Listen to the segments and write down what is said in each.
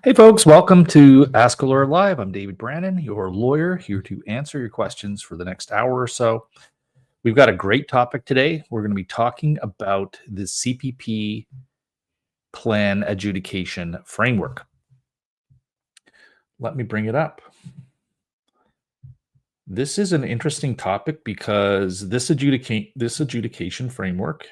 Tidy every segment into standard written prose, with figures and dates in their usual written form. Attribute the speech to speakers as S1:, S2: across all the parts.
S1: Hey folks, welcome to Ask a Lawyer Live. I'm David Brannon, your lawyer, here to answer your questions for the next hour or so. We've got a great topic today. We're going to be talking about the CPP plan adjudication framework. Let me bring it up. This is an interesting topic because this adjudication framework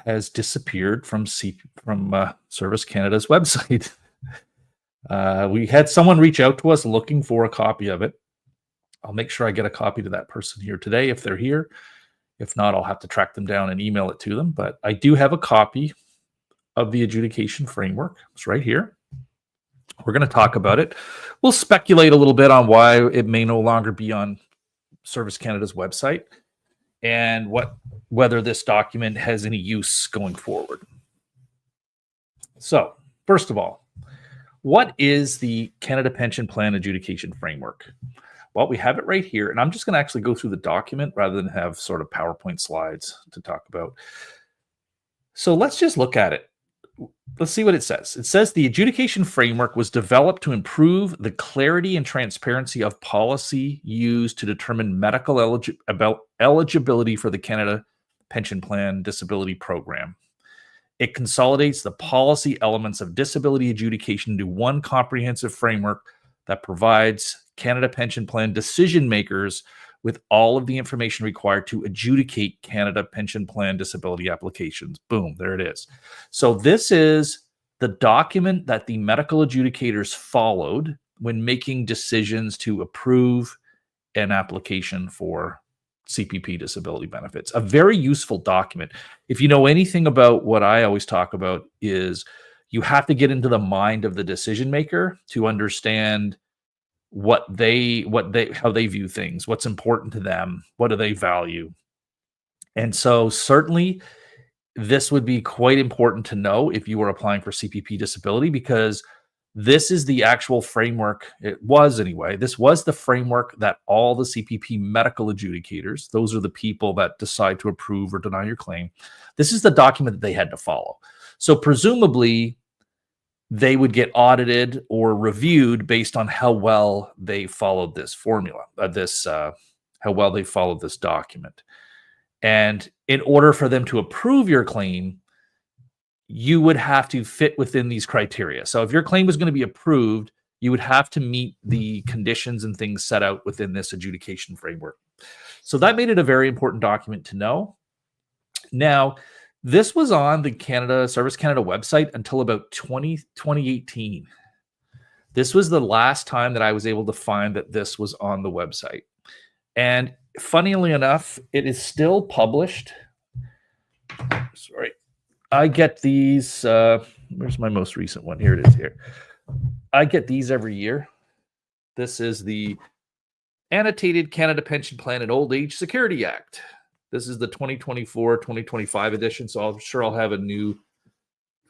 S1: has disappeared from Service Canada's website. We had someone reach out to us looking for a copy of it. I'll make sure I get a copy to that person here today if they're here. If not, I'll have to track them down and email it to them. But I do have a copy of the adjudication framework. It's right here. We're going to talk about it. We'll speculate a little bit on why it may no longer be on Service Canada's website and whether this document has any use going forward. So, first of all, what is the Canada Pension Plan Adjudication Framework? Well, we have it right here, and I'm just going to actually go through the document rather than have sort of PowerPoint slides to talk about. So let's just look at it. Let's see what it says. It says the adjudication framework was developed to improve the clarity and transparency of policy used to determine medical eligibility for the Canada Pension Plan Disability Program. It consolidates the policy elements of disability adjudication into one comprehensive framework that provides Canada Pension Plan decision makers with all of the information required to adjudicate Canada Pension Plan disability applications. Boom, there it is. So this is the document that the medical adjudicators followed when making decisions to approve an application for CPP disability benefits. A very useful document. If you know anything about what I always talk about is you have to get into the mind of the decision maker to understand how they view things, what's important to them, what do they value. And so certainly this would be quite important to know if you were applying for CPP disability, because this is the actual framework. It was anyway. This was the framework that all the CPP medical adjudicators, those are the people that decide to approve or deny your claim, this is the document that they had to follow. So presumably they would get audited or reviewed based on how well they followed this formula, how well they followed this document. And in order for them to approve your claim, you would have to fit within these criteria. So if your claim was going to be approved, you would have to meet the conditions and things set out within this adjudication framework. So that made it a very important document to know. Now, this was on the Service Canada website until about 2018. This was the last time that I was able to find that this was on the website. And funnily enough, it is still published. Sorry. I get these. Where's my most recent one? Here it is here. I get these every year. This is the Annotated Canada Pension Plan and Old Age Security Act. This is the 2024-2025 edition, so I'm sure I'll have a new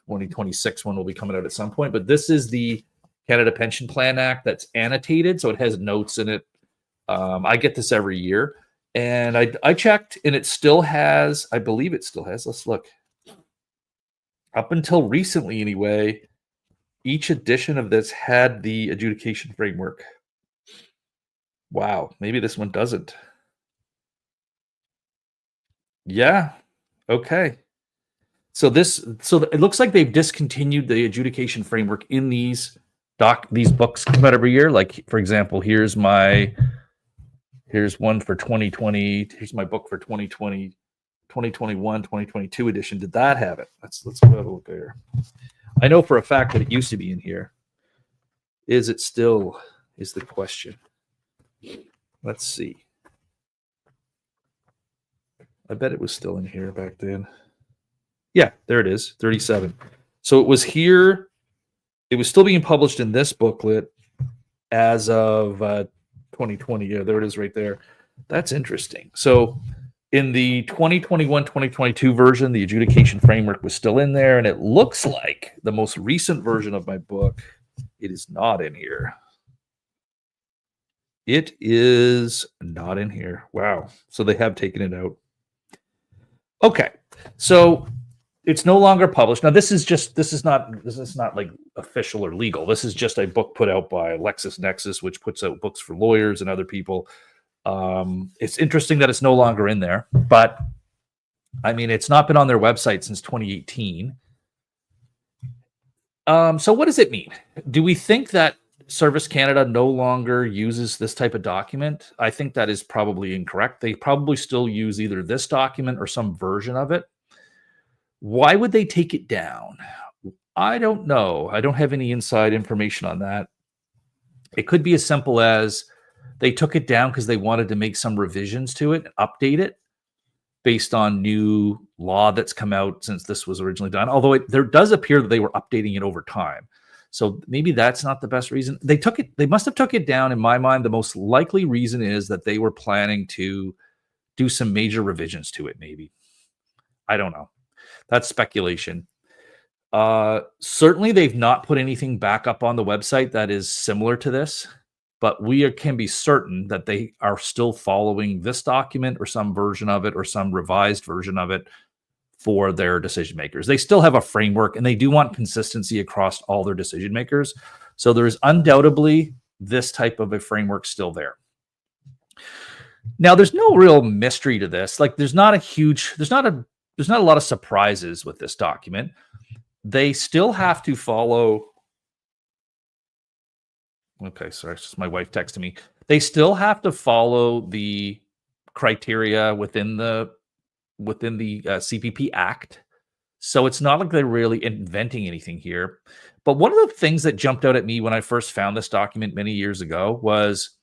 S1: 2026 one will be coming out at some point. But this is the Canada Pension Plan Act that's annotated, so it has notes in it. I get this every year, and I checked, and it still has, I believe it still has, let's look. Up until recently anyway, each edition of this had the adjudication framework. Wow, maybe this one doesn't. Yeah. Okay. So it looks like they've discontinued the adjudication framework in these books come out every year. Like, for example, here's one for 2020. Here's my book for 2020, 2021, 2022 edition. Did that have it? Let's go have a look there. I know for a fact that it used to be in here. Is it still, is the question. Let's see. I bet it was still in here back then. Yeah, there it is, 37. So it was here. It was still being published in this booklet as of 2020. Yeah, there it is right there. That's interesting. So in the 2021-2022 version, the adjudication framework was still in there, and it looks like the most recent version of my book, it is not in here. It is not in here. Wow. So they have taken it out. Okay. So it's no longer published. Now, this is not like official or legal. This is just a book put out by LexisNexis, which puts out books for lawyers and other people. It's interesting that it's no longer in there, but I mean, it's not been on their website since 2018. So what does it mean? Do we think that Service Canada no longer uses this type of document? I think that is probably incorrect. They probably still use either this document or some version of it. Why would they take it down? I don't know. I don't have any inside information on that. It could be as simple as they took it down because they wanted to make some revisions to it, update it based on new law that's come out since this was originally done. Although there does appear that they were updating it over time. So maybe that's not the best reason. They must have took it down. In my mind, the most likely reason is that they were planning to do some major revisions to it, maybe. I don't know. That's speculation. Certainly, they've not put anything back up on the website that is similar to this, but we can be certain that they are still following this document or some version of it or some revised version of it for their decision makers. They still have a framework, and they do want consistency across all their decision makers. So there is undoubtedly this type of a framework still there. Now, there's no real mystery to this. Like, there's not a lot of surprises with this document. They still have to follow. Okay, sorry, it's just my wife texted me. They still have to follow the criteria within the CPP Act. So it's not like they're really inventing anything here. But one of the things that jumped out at me when I first found this document many years ago was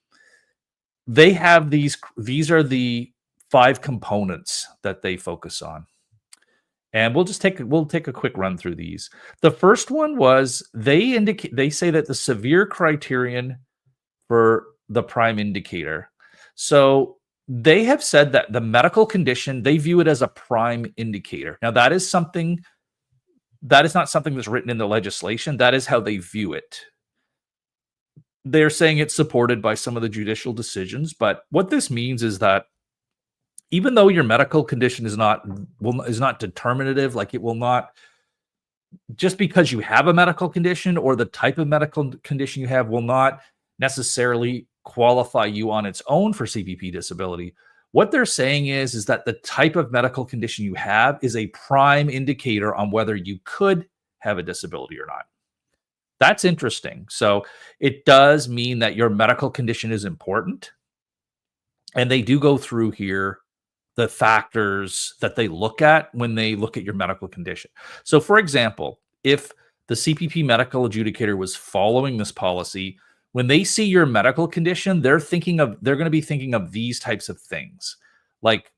S1: they have these are the 5 components that they focus on. And we'll take a quick run through these. The first one was they say that the severe criterion for the prime indicator. So they have said that the medical condition, they view it as a prime indicator. Now, that is not something that's written in the legislation. That is how they view it. They're saying it's supported by some of the judicial decisions, but what this means is that even though your medical condition is not determinative, like it will not, just because you have a medical condition or the type of medical condition you have will not necessarily qualify you on its own for CPP disability. What they're saying is that the type of medical condition you have is a prime indicator on whether you could have a disability or not. That's interesting. So it does mean that your medical condition is important. And they do go through here the factors that they look at when they look at your medical condition. So, for example, if the CPP medical adjudicator was following this policy, when they see your medical condition, they're going to be thinking of these types of things. Like,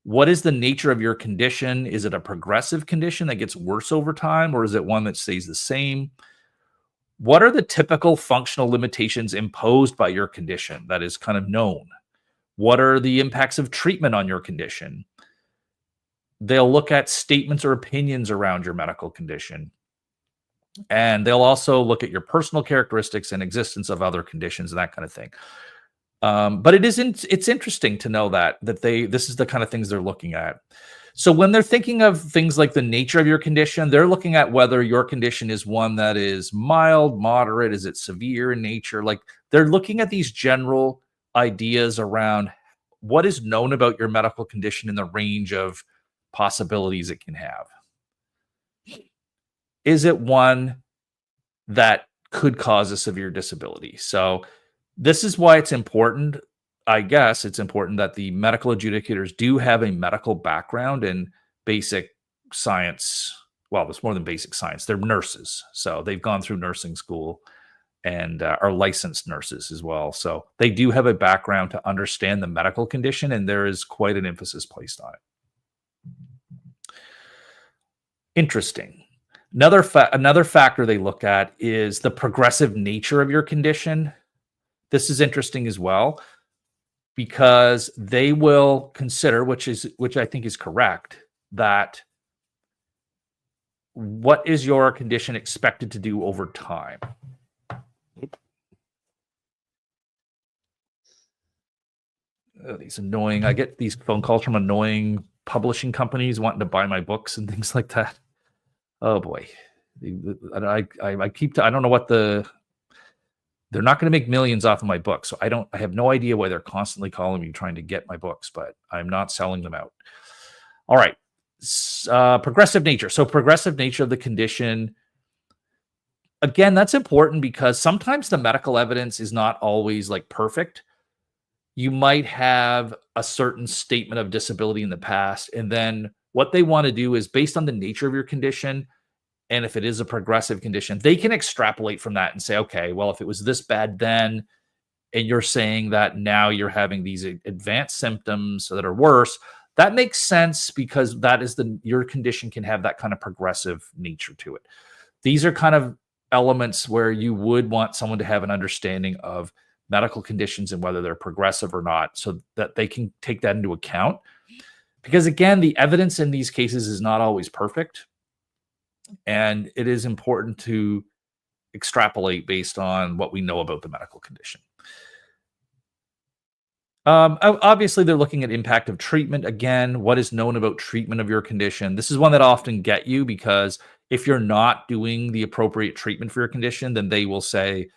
S1: what is the nature of your condition? Is it a progressive condition that gets worse over time, or is it one that stays the same? What are the typical functional limitations imposed by your condition that is kind of known? What are the impacts of treatment on your condition? They'll look at statements or opinions around your medical condition. And they'll also look at your personal characteristics and existence of other conditions and that kind of thing. But it's interesting to know that this is the kind of things they're looking at. So when they're thinking of things like the nature of your condition, they're looking at whether your condition is one that is mild, moderate, is it severe in nature? Like, they're looking at these general ideas around what is known about your medical condition and the range of possibilities it can have. Is it one that could cause a severe disability? So this is why it's important. I guess it's important that the medical adjudicators do have a medical background in basic science. Well, it's more than basic science. They're nurses. So they've gone through nursing school and are licensed nurses as well. So they do have a background to understand the medical condition, and there is quite an emphasis placed on it. Interesting. Another factor they look at is the progressive nature of your condition. This is interesting as well, because they will consider, which I think is correct, that what is your condition expected to do over time? These annoying, I get these phone calls from annoying publishing companies wanting to buy my books and things like that. Oh boy. I don't know what they're not going to make millions off of my books. So I have no idea why they're constantly calling me trying to get my books, but I'm not selling them out. All right. Progressive nature. So progressive nature of the condition. Again, that's important because sometimes the medical evidence is not always like perfect. You might have a certain statement of disability in the past, and then what they want to do is, based on the nature of your condition, and if it is a progressive condition, they can extrapolate from that and say, okay, well, if it was this bad then, and you're saying that now you're having these advanced symptoms that are worse, that makes sense because that is your condition can have that kind of progressive nature to it. These are kind of elements where you would want someone to have an understanding of medical conditions and whether they're progressive or not, so that they can take that into account. Because again, the evidence in these cases is not always perfect. And it is important to extrapolate based on what we know about the medical condition. Obviously, they're looking at impact of treatment. Again, what is known about treatment of your condition? This is one that often get you, because if you're not doing the appropriate treatment for your condition, then they will say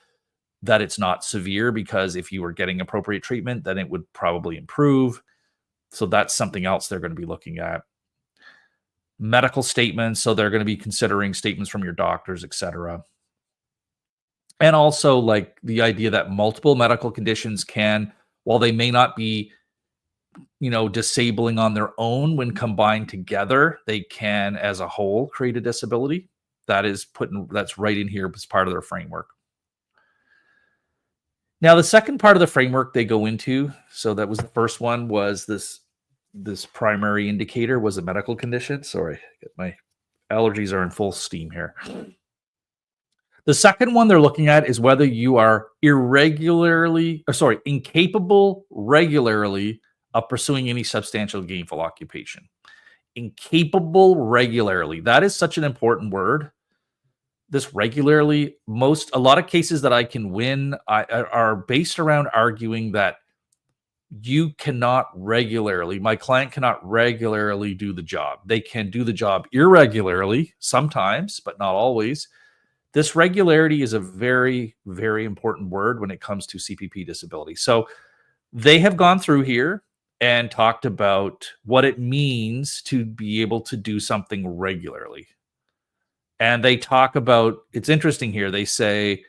S1: that it's not severe, because if you were getting appropriate treatment, then it would probably improve. So that's something else they're going to be looking at. Medical statements. So they're going to be considering statements from your doctors, etc. And also like the idea that multiple medical conditions can, while they may not be, disabling on their own, when combined together, they can as a whole create a disability. That's right in here as part of their framework. Now, the second part of the framework they go into, so that was the first one, was this primary indicator was a medical condition. Sorry, my allergies are in full steam here. The second one they're looking at is whether you are incapable regularly of pursuing any substantial gainful occupation. Incapable regularly. That is such an important word. This regularly, a lot of cases that I can win are based around arguing that you cannot regularly, my client cannot regularly do the job. They can do the job irregularly sometimes, but not always. This regularity is a very, very important word when it comes to CPP disability. So they have gone through here and talked about what it means to be able to do something regularly. And they talk about, it's interesting here, they say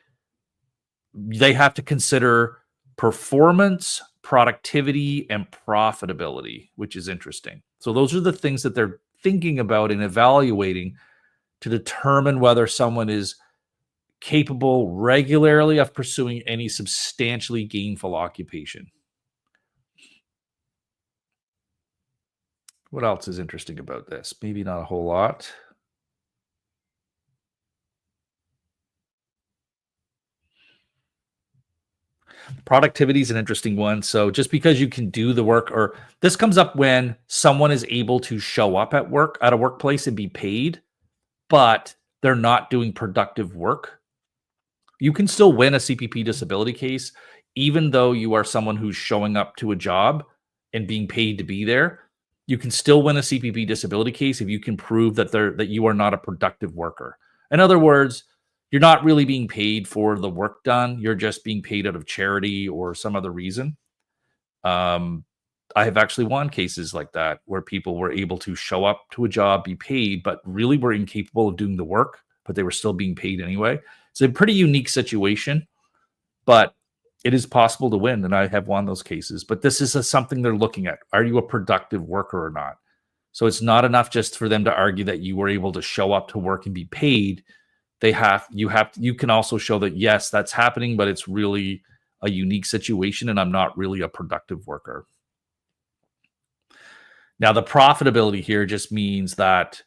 S1: they have to consider performance, productivity, and profitability, which is interesting. So those are the things that they're thinking about and evaluating to determine whether someone is capable regularly of pursuing any substantially gainful occupation. What else is interesting about this? Maybe not a whole lot. Productivity is an interesting one. So just because you can do the work, or this comes up when someone is able to show up at a workplace and be paid, but they're not doing productive work. You can still win a CPP disability case, even though you are someone who's showing up to a job and being paid to be there. You can still win a CPP disability case if you can prove that you are not a productive worker. In other words, you're not really being paid for the work done. You're just being paid out of charity or some other reason. I have actually won cases like that where people were able to show up to a job, be paid, but really were incapable of doing the work, but they were still being paid anyway. It's a pretty unique situation, but it is possible to win, and I have won those cases. But this is something they're looking at. Are you a productive worker or not? So it's not enough just for them to argue that you were able to show up to work and be paid. You can also show that, yes, that's happening, but it's really a unique situation, and I'm not really a productive worker. Now, the profitability here just means that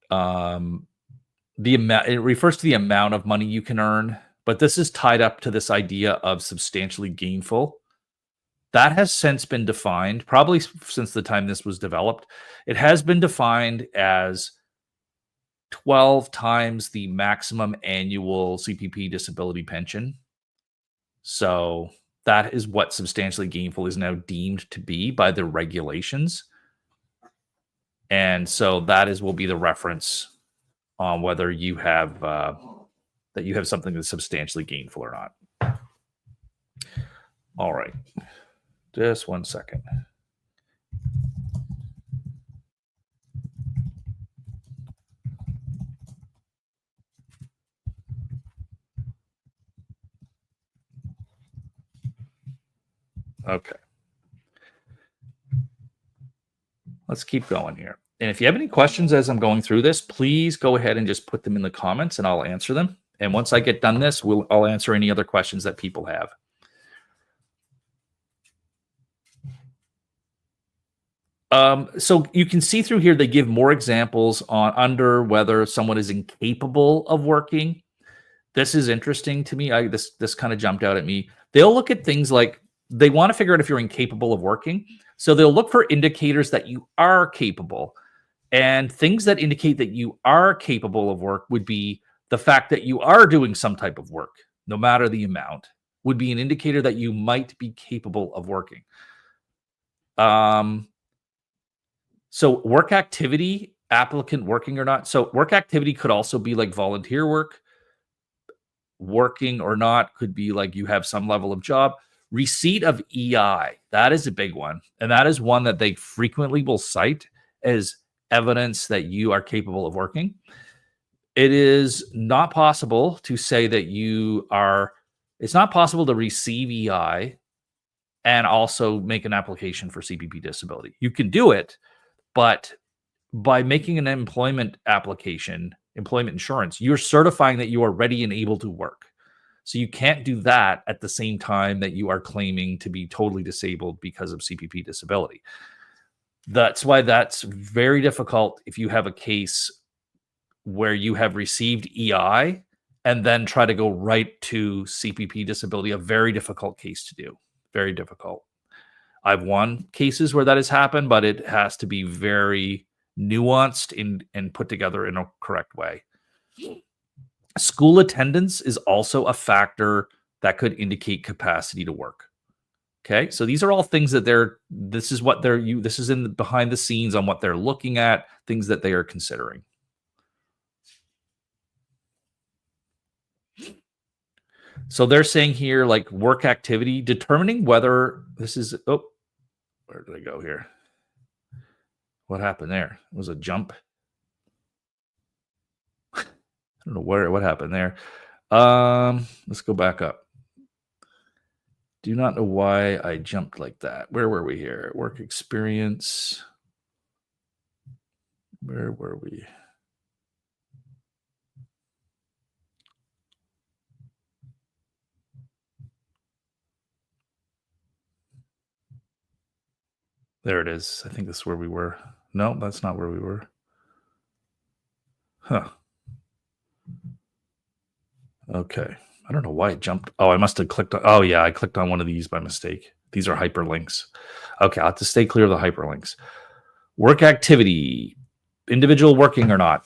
S1: the amount, it refers to the amount of money you can earn, but this is tied up to this idea of substantially gainful. That has since been defined, probably since the time this was developed. It has been defined as 12 times the maximum annual CPP disability pension. So that is what substantially gainful is now deemed to be by the regulations. And so that will be the reference on whether you have that you have something that's substantially gainful or not. All right. Just 1 second. Okay. Let's keep going here. And if you have any questions as I'm going through this, please go ahead and just put them in the comments and I'll answer them. And once I get done this, I'll answer any other questions that people have. So you can see through here, they give more examples on under whether someone is incapable of working. This is interesting to me. This kind of jumped out at me. They'll look at things like they want to figure out if you're incapable of working. So they'll look for indicators that you are capable. And things that indicate that you are capable of work would be the fact that you are doing some type of work, no matter the amount, would be an indicator that you might be capable of working. So work activity, applicant working or not. So work activity could also be like volunteer work. Working or not could be like you have some level of job. Receipt of EI, that is a big one. And that is one that they frequently will cite as evidence that you are capable of working. It is not possible to say that it's not possible to receive EI and also make an application for CPP disability. You can do it, but by making an employment application, employment insurance, you're certifying that you are ready and able to work. So you can't do that at the same time that you are claiming to be totally disabled because of CPP disability. That's why that's very difficult if you have a case where you have received EI and then try to go right to CPP disability. A very difficult case to do. Very difficult. I've won cases where that has happened, but it has to be very nuanced and put together in a correct way. School attendance is also a factor that could indicate capacity to work. Okay, so these are all things that this is in the behind the scenes on what they're looking at, things that they are considering. So they're saying here, like work activity, determining whether this is, where did I go here? What happened there? It was a jump. I don't know what happened there. Let's go back up. Do not know why I jumped like that. Where were we here? Work experience. Where were we? There it is. I think that's where we were. No, that's not where we were. Huh. Okay. I don't know why it jumped. Oh, I must have clicked on. Oh, yeah. I clicked on one of these by mistake. These are hyperlinks. Okay. I'll have to stay clear of the hyperlinks. Work activity, individual working or not.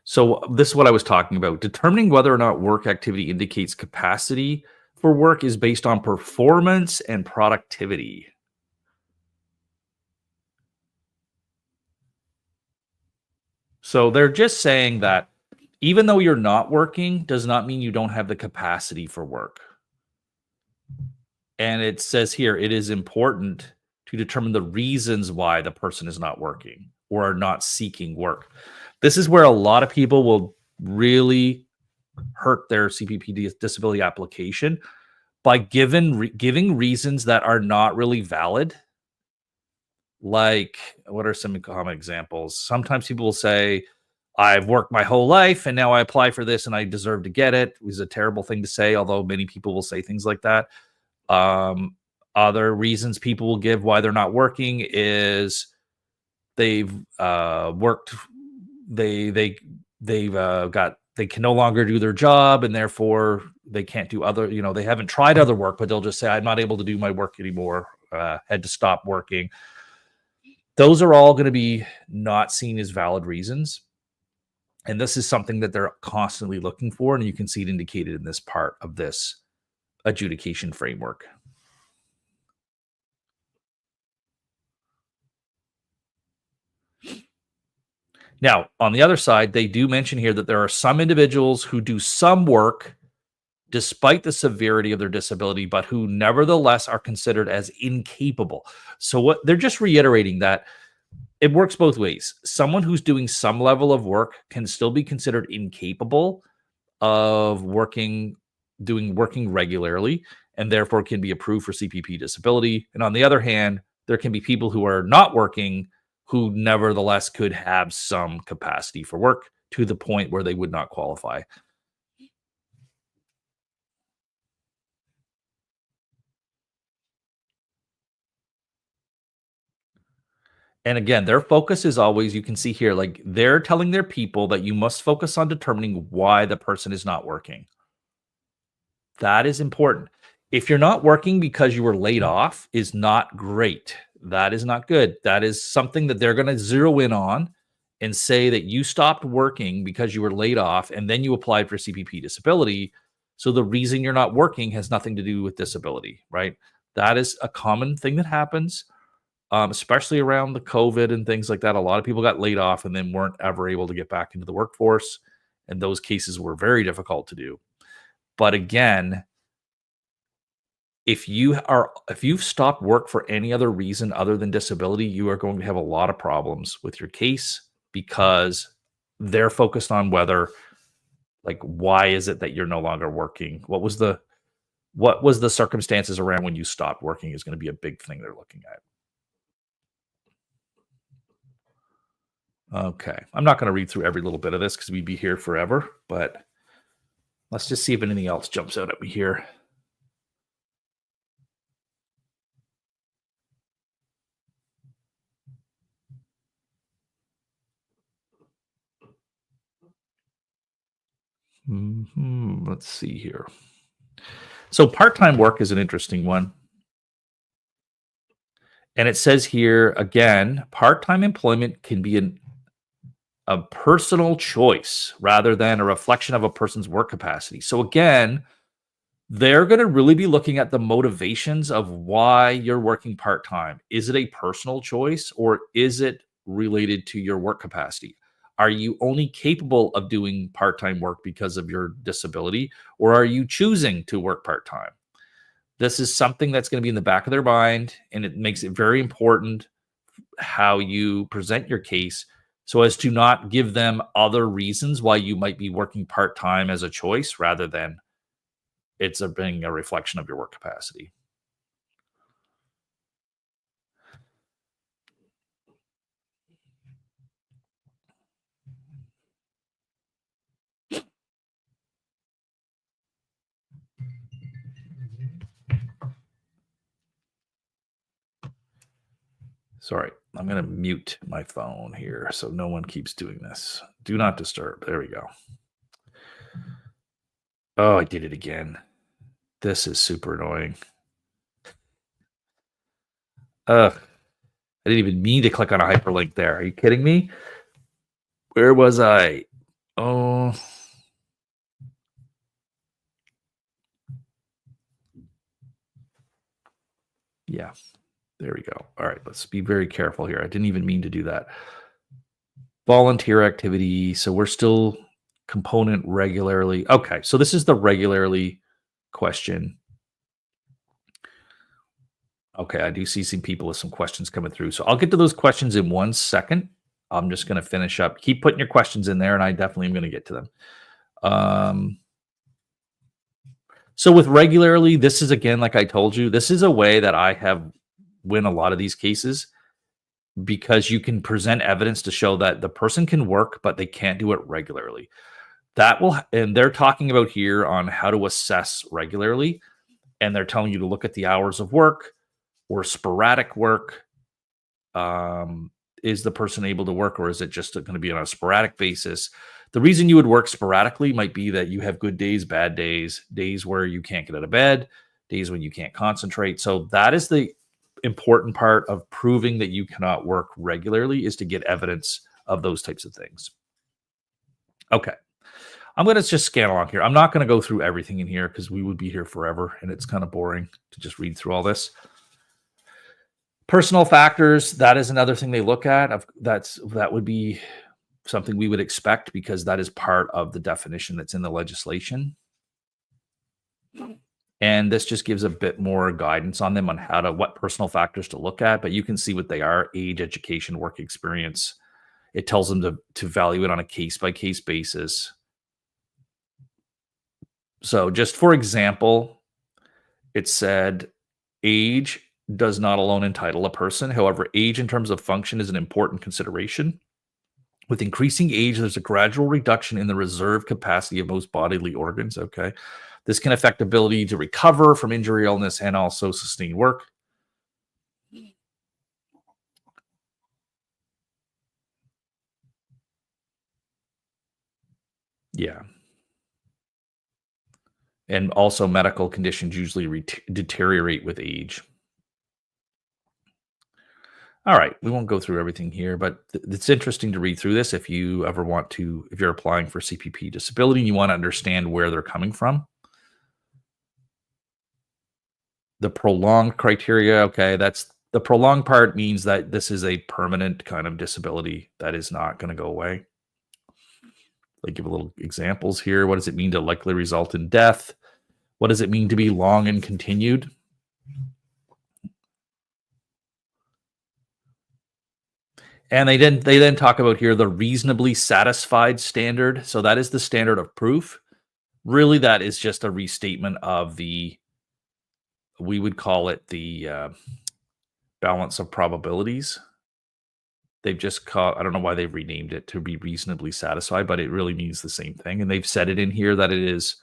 S1: So this is what I was talking about. Determining whether or not work activity indicates capacity for work is based on performance and productivity. So they're just saying that Even though you're not working does not mean you don't have the capacity for work. And it says here, it is important to determine the reasons why the person is not working or are not seeking work. This is where a lot of people will really hurt their CPP disability application by giving reasons that are not really valid. Like, what are some common examples? Sometimes people will say, I've worked my whole life and now I apply for this and I deserve to get it. It was a terrible thing to say, although many people will say things like that. Um, Other reasons people will give why they're not working is they've worked, they can no longer do their job and therefore they can't do other, they haven't tried other work, but they'll just say, I'm not able to do my work anymore. Had to stop working. Those are all going to be not seen as valid reasons. And this is something that they're constantly looking for. And you can see it indicated in this part of this adjudication framework. Now, on the other side, they do mention here that there are some individuals who do some work despite the severity of their disability, but who nevertheless are considered as incapable. So what they're just reiterating that it works both ways. Someone who's doing some level of work can still be considered incapable of working regularly, and therefore can be approved for CPP disability. And on the other hand, there can be people who are not working who nevertheless could have some capacity for work to the point where they would not qualify. And again, their focus is always, you can see here, like they're telling their people that you must focus on determining why the person is not working. That is important. If you're not working because you were laid off is not great. That is not good. That is something that they're going to zero in on and say that you stopped working because you were laid off and then you applied for CPP disability. So the reason you're not working has nothing to do with disability, right? That is a common thing that happens, especially around the COVID and things like that. A lot of people got laid off and then weren't ever able to get back into the workforce. And those cases were very difficult to do. But again, if you've stopped work for any other reason other than disability, you are going to have a lot of problems with your case because they're focused on whether, like, why is it that you're no longer working? What was the circumstances around when you stopped working is going to be a big thing they're looking at. Okay. I'm not going to read through every little bit of this because we'd be here forever, but let's just see if anything else jumps out at me here. Let's see here. So part-time work is an interesting one. And it says here again, part-time employment can be a personal choice rather than a reflection of a person's work capacity. So again, they're going to really be looking at the motivations of why you're working part-time. Is it a personal choice or is it related to your work capacity? Are you only capable of doing part-time work because of your disability, or are you choosing to work part-time? This is something that's going to be in the back of their mind, and it makes it very important how you present your case so as to not give them other reasons why you might be working part-time as a choice rather than being a reflection of your work capacity. Sorry, I'm going to mute my phone here so no one keeps doing this. Do not disturb. There we go. Oh, I did it again. This is super annoying. Ugh. I didn't even mean to click on a hyperlink there. Are you kidding me? Where was I? Oh. Yeah. There we go. All right, let's be very careful here. I didn't even mean to do that. Volunteer activity. So we're still Component regularly. Okay, so this is the regularly question. Okay, I do see some people with some questions coming through. So I'll get to those questions in 1 second. I'm just going to finish up. Keep putting your questions in there, and I definitely am going to get to them. So with regularly, this is, again, like I told you, this is a way that I have win a lot of these cases because you can present evidence to show that the person can work, but they can't do it regularly. That will, and they're talking about here on how to assess regularly, and they're telling you to look at the hours of work or sporadic work. Is the person able to work, or is it just going to be on a sporadic basis? The reason you would work sporadically might be that you have good days, bad days, days where you can't get out of bed, days when you can't concentrate. So that is the important part of proving that you cannot work regularly, is to get evidence of those types of things. Okay. I'm going to just scan along here. I'm not going to go through everything in here because we would be here forever and it's kind of boring to just read through all this. Personal factors, that is another thing they look at. That would be something we would expect because that is part of the definition that's in the legislation. And this just gives a bit more guidance on them on what personal factors to look at, but you can see what they are: age, education, work experience. It tells them to value it on a case-by-case basis. So just for example, it said age does not alone entitle a person. However, age in terms of function is an important consideration. With increasing age, there's a gradual reduction in the reserve capacity of most bodily organs. Okay. This can affect ability to recover from injury, illness, and also sustain work. Yeah. And also medical conditions usually deteriorate with age. All right, we won't go through everything here, but it's interesting to read through this if you ever want to, if you're applying for CPP disability and you want to understand where they're coming from. The prolonged criteria, okay, that's the prolonged part means that this is a permanent kind of disability that is not going to go away. They give a little examples here. What does it mean to likely result in death? What does it mean to be long and continued? And they then talk about here the reasonably satisfied standard. So that is the standard of proof. Really, that is just a restatement of we would call it the balance of probabilities. They've just I don't know why they've renamed it to be reasonably satisfied, but it really means the same thing. And they've said it in here that it is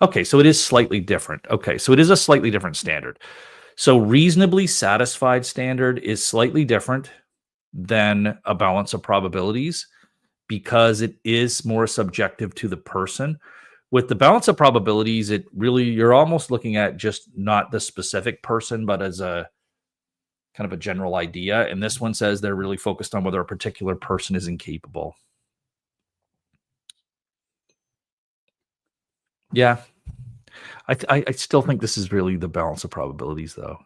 S1: okay, so it is slightly different. Okay, so it is a slightly different standard. So reasonably satisfied standard is slightly different than a balance of probabilities because it is more subjective to the person. With the balance of probabilities, it really, you're almost looking at just not the specific person, but as a kind of a general idea. And this one says they're really focused on whether a particular person is incapable. Yeah. I still think this is really the balance of probabilities, though.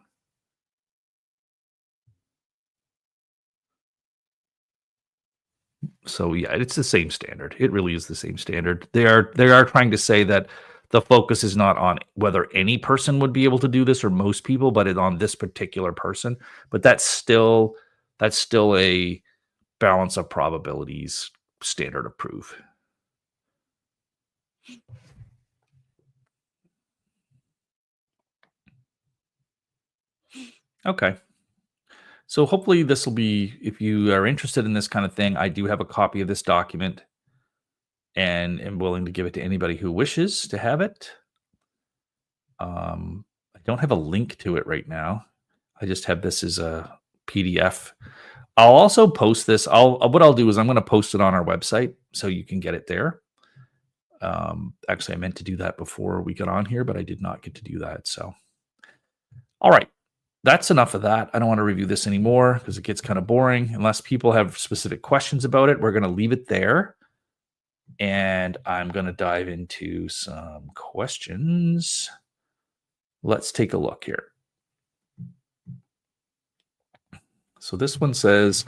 S1: So yeah, it's the same standard. It really is the same standard. They are trying to say that the focus is not on whether any person would be able to do this or most people, but it's on this particular person. But that's still a balance of probabilities standard of proof. Okay. So hopefully this will be, if you are interested in this kind of thing, I do have a copy of this document and am willing to give it to anybody who wishes to have it. I don't have a link to it right now. I just have this as a PDF. I'll also post this. What I'll do is I'm going to post it on our website so you can get it there. Actually, I meant to do that before we got on here, but I did not get to do that. So, all right. That's enough of that. I don't want to review this anymore because it gets kind of boring. Unless people have specific questions about it, we're going to leave it there. And I'm going to dive into some questions. Let's take a look here. So this one says,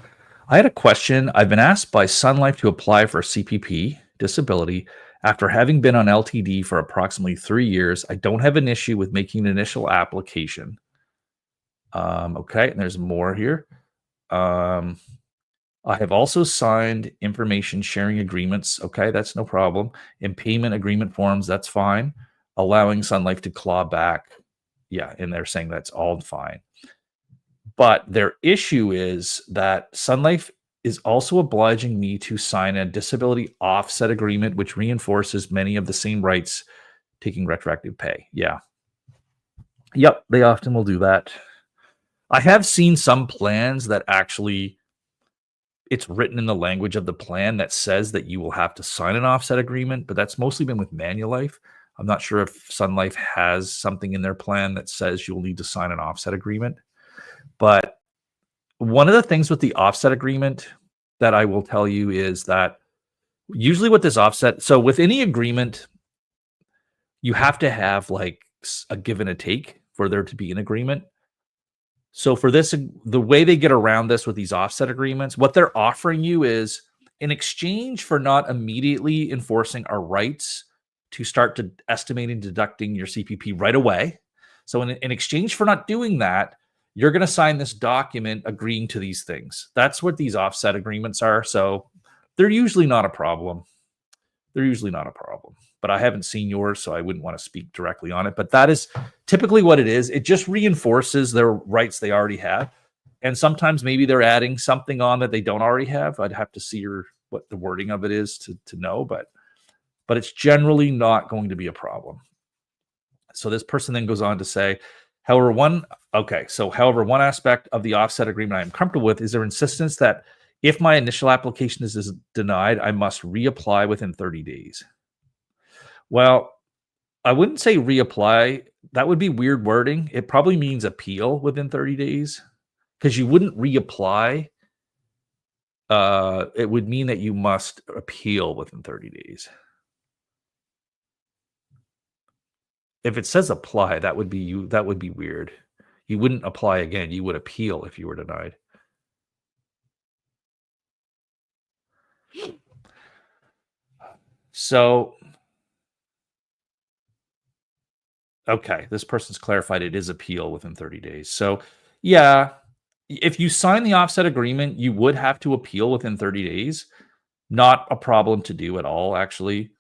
S1: I had a question. I've been asked by Sun Life to apply for CPP disability after having been on LTD for approximately 3 years. I don't have an issue with making an initial application. Okay, and there's more here. I have also signed information sharing agreements. Okay, that's no problem. And payment agreement forms, that's fine. Allowing Sun Life to claw back. Yeah, and they're saying that's all fine. But their issue is that Sun Life is also obliging me to sign a disability offset agreement, which reinforces many of the same rights, taking retroactive pay. Yeah. Yep, they often will do that. I have seen some plans that actually it's written in the language of the plan that says that you will have to sign an offset agreement, but that's mostly been with Manulife. I'm not sure if Sun Life has something in their plan that says you'll need to sign an offset agreement. But one of the things with the offset agreement that I will tell you is that usually with this offset, so with any agreement, you have to have like a give and a take for there to be an agreement. So for this, the way they get around this with these offset agreements, what they're offering you is in exchange for not immediately enforcing our rights to start to estimating deducting your CPP right away. So in exchange for not doing that, you're going to sign this document agreeing to these things. That's what these offset agreements are. So they're usually not a problem. They're usually not a problem. But I haven't seen yours, so I wouldn't want to speak directly on it. But that is typically what it is. It just reinforces their rights they already have. And sometimes maybe they're adding something on that they don't already have. I'd have to see what the wording of it is to know, but it's generally not going to be a problem. So this person then goes on to say, however, one aspect of the offset agreement I'm comfortable with is their insistence that if my initial application is denied, I must reapply within 30 days. Well, I wouldn't say reapply. That would be weird wording. It probably means appeal within 30 days because you wouldn't reapply. It would mean that you must appeal within 30 days. If it says apply, that would be weird. You wouldn't apply again. You would appeal if you were denied. So, okay, this person's clarified it is appeal within 30 days. So, yeah, if you sign the offset agreement, you would have to appeal within 30 days. Not a problem to do at all, actually.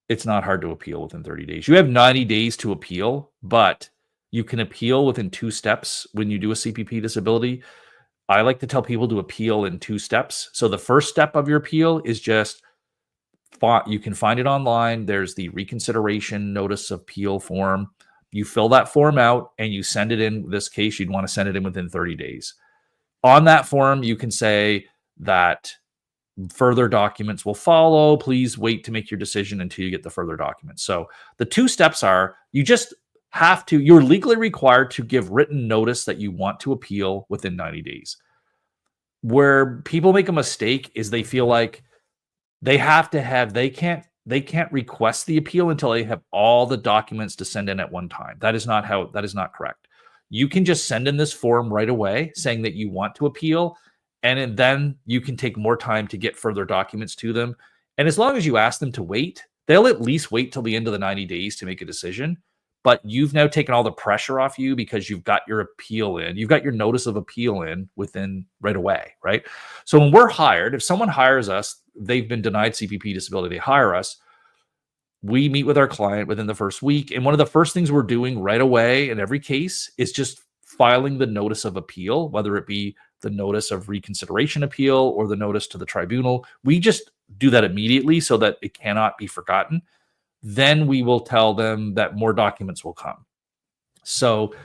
S1: It's not hard to appeal within 30 days. You have 90 days to appeal, but you can appeal within 2 steps when you do a CPP disability. I like to tell people to appeal in 2 steps. So the first step of your appeal is just you can find it online. There's the reconsideration notice of appeal form. You fill that form out and you send it in. In this case, you'd want to send it in within 30 days. On that form, you can say that further documents will follow. Please wait to make your decision until you get the further documents. So the 2 steps are you're legally required to give written notice that you want to appeal within 90 days. Where people make a mistake is they feel like they can't request the appeal until they have all the documents to send in at one time. That is not correct. You can just send in this form right away saying that you want to appeal, and then you can take more time to get further documents to them. And as long as you ask them to wait, they'll at least wait till the end of the 90 days to make a decision. But you've now taken all the pressure off you because you've got your appeal in. You've got your notice of appeal in within right away, right? So when we're hired, if someone hires us, they've been denied CPP disability, they hire us, we meet with our client within the first week. And one of the first things we're doing right away in every case is just filing the notice of appeal, whether it be the notice of reconsideration appeal or the notice to the tribunal. We just do that immediately so that it cannot be forgotten. Then we will tell them that more documents will come. So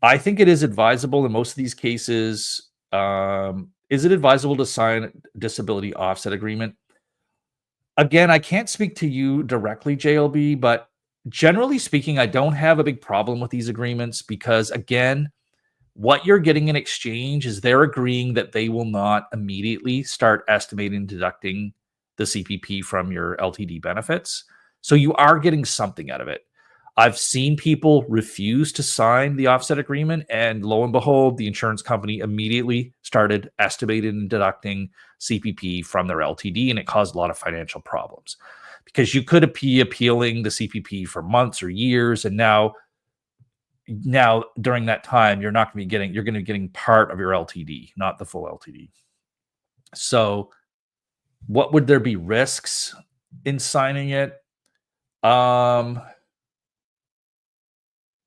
S1: I think it is advisable in most of these cases. Is it advisable to sign a disability offset agreement? Again, I can't speak to you directly, JLB, but generally speaking, I don't have a big problem with these agreements because, again, what you're getting in exchange is they're agreeing that they will not immediately start estimating deducting the CPP from your LTD benefits. So you are getting something out of it. I've seen people refuse to sign the offset agreement, and lo and behold, the insurance company immediately started estimating and deducting CPP from their LTD, and it caused a lot of financial problems because you could be appealing the CPP for months or years, and now during that time, you're going to be getting part of your LTD, not the full LTD. So, what would there be risks in signing it?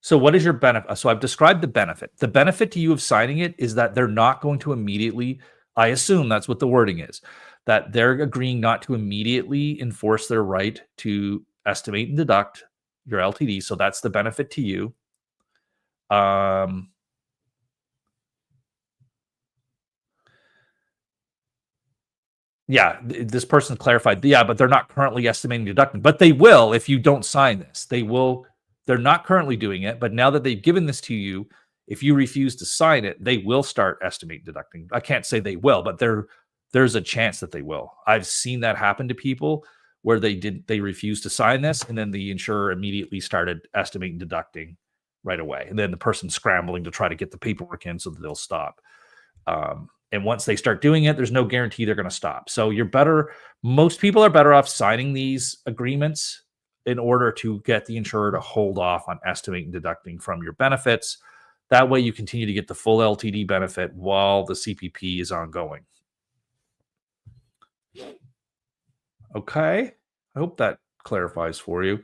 S1: So what is your benefit? So I've described the benefit. The benefit to you of signing it is that they're not going to immediately, I assume that's what the wording is, that they're agreeing not to immediately enforce their right to estimate and deduct your LTD. So that's the benefit to you. Yeah, this person clarified. Yeah, but they're not currently estimating deducting, but they will if you don't sign this. They will. They're not currently doing it, but now that they've given this to you, if you refuse to sign it, they will start estimating deducting. I can't say they will, but there's a chance that they will. I've seen that happen to people where they refused to sign this, and then the insurer immediately started estimating deducting right away, and then the person scrambling to try to get the paperwork in so that they'll stop. And once they start doing it, there's no guarantee they're going to stop. So most people are better off signing these agreements in order to get the insurer to hold off on estimating deducting from your benefits. That way you continue to get the full LTD benefit while the CPP is ongoing. Okay. I hope that clarifies for you.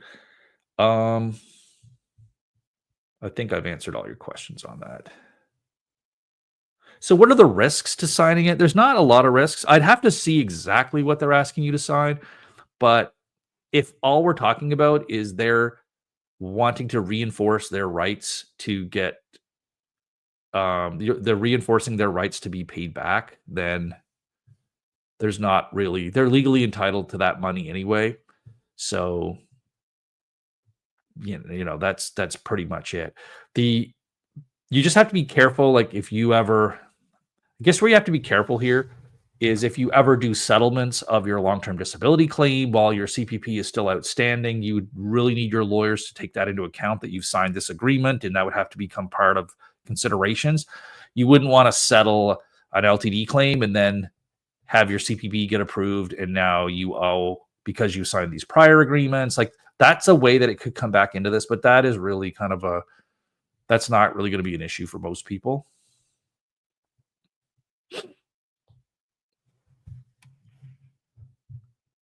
S1: I think I've answered all your questions on that. So what are the risks to signing it? There's not a lot of risks. I'd have to see exactly what they're asking you to sign, but if all we're talking about is they're wanting to reinforce their rights to get they're reinforcing their rights to be paid back, then they're legally entitled to that money anyway. So that's pretty much it. You just have to be careful. Like if you ever, I guess where you have to be careful here is if you ever do settlements of your long-term disability claim while your CPP is still outstanding, you would really need your lawyers to take that into account, that you've signed this agreement, and that would have to become part of considerations. You wouldn't want to settle an LTD claim and then have your CPP get approved, and now you owe because you signed these prior agreements. Like that's a way that it could come back into this, but that is really that's not really going to be an issue for most people.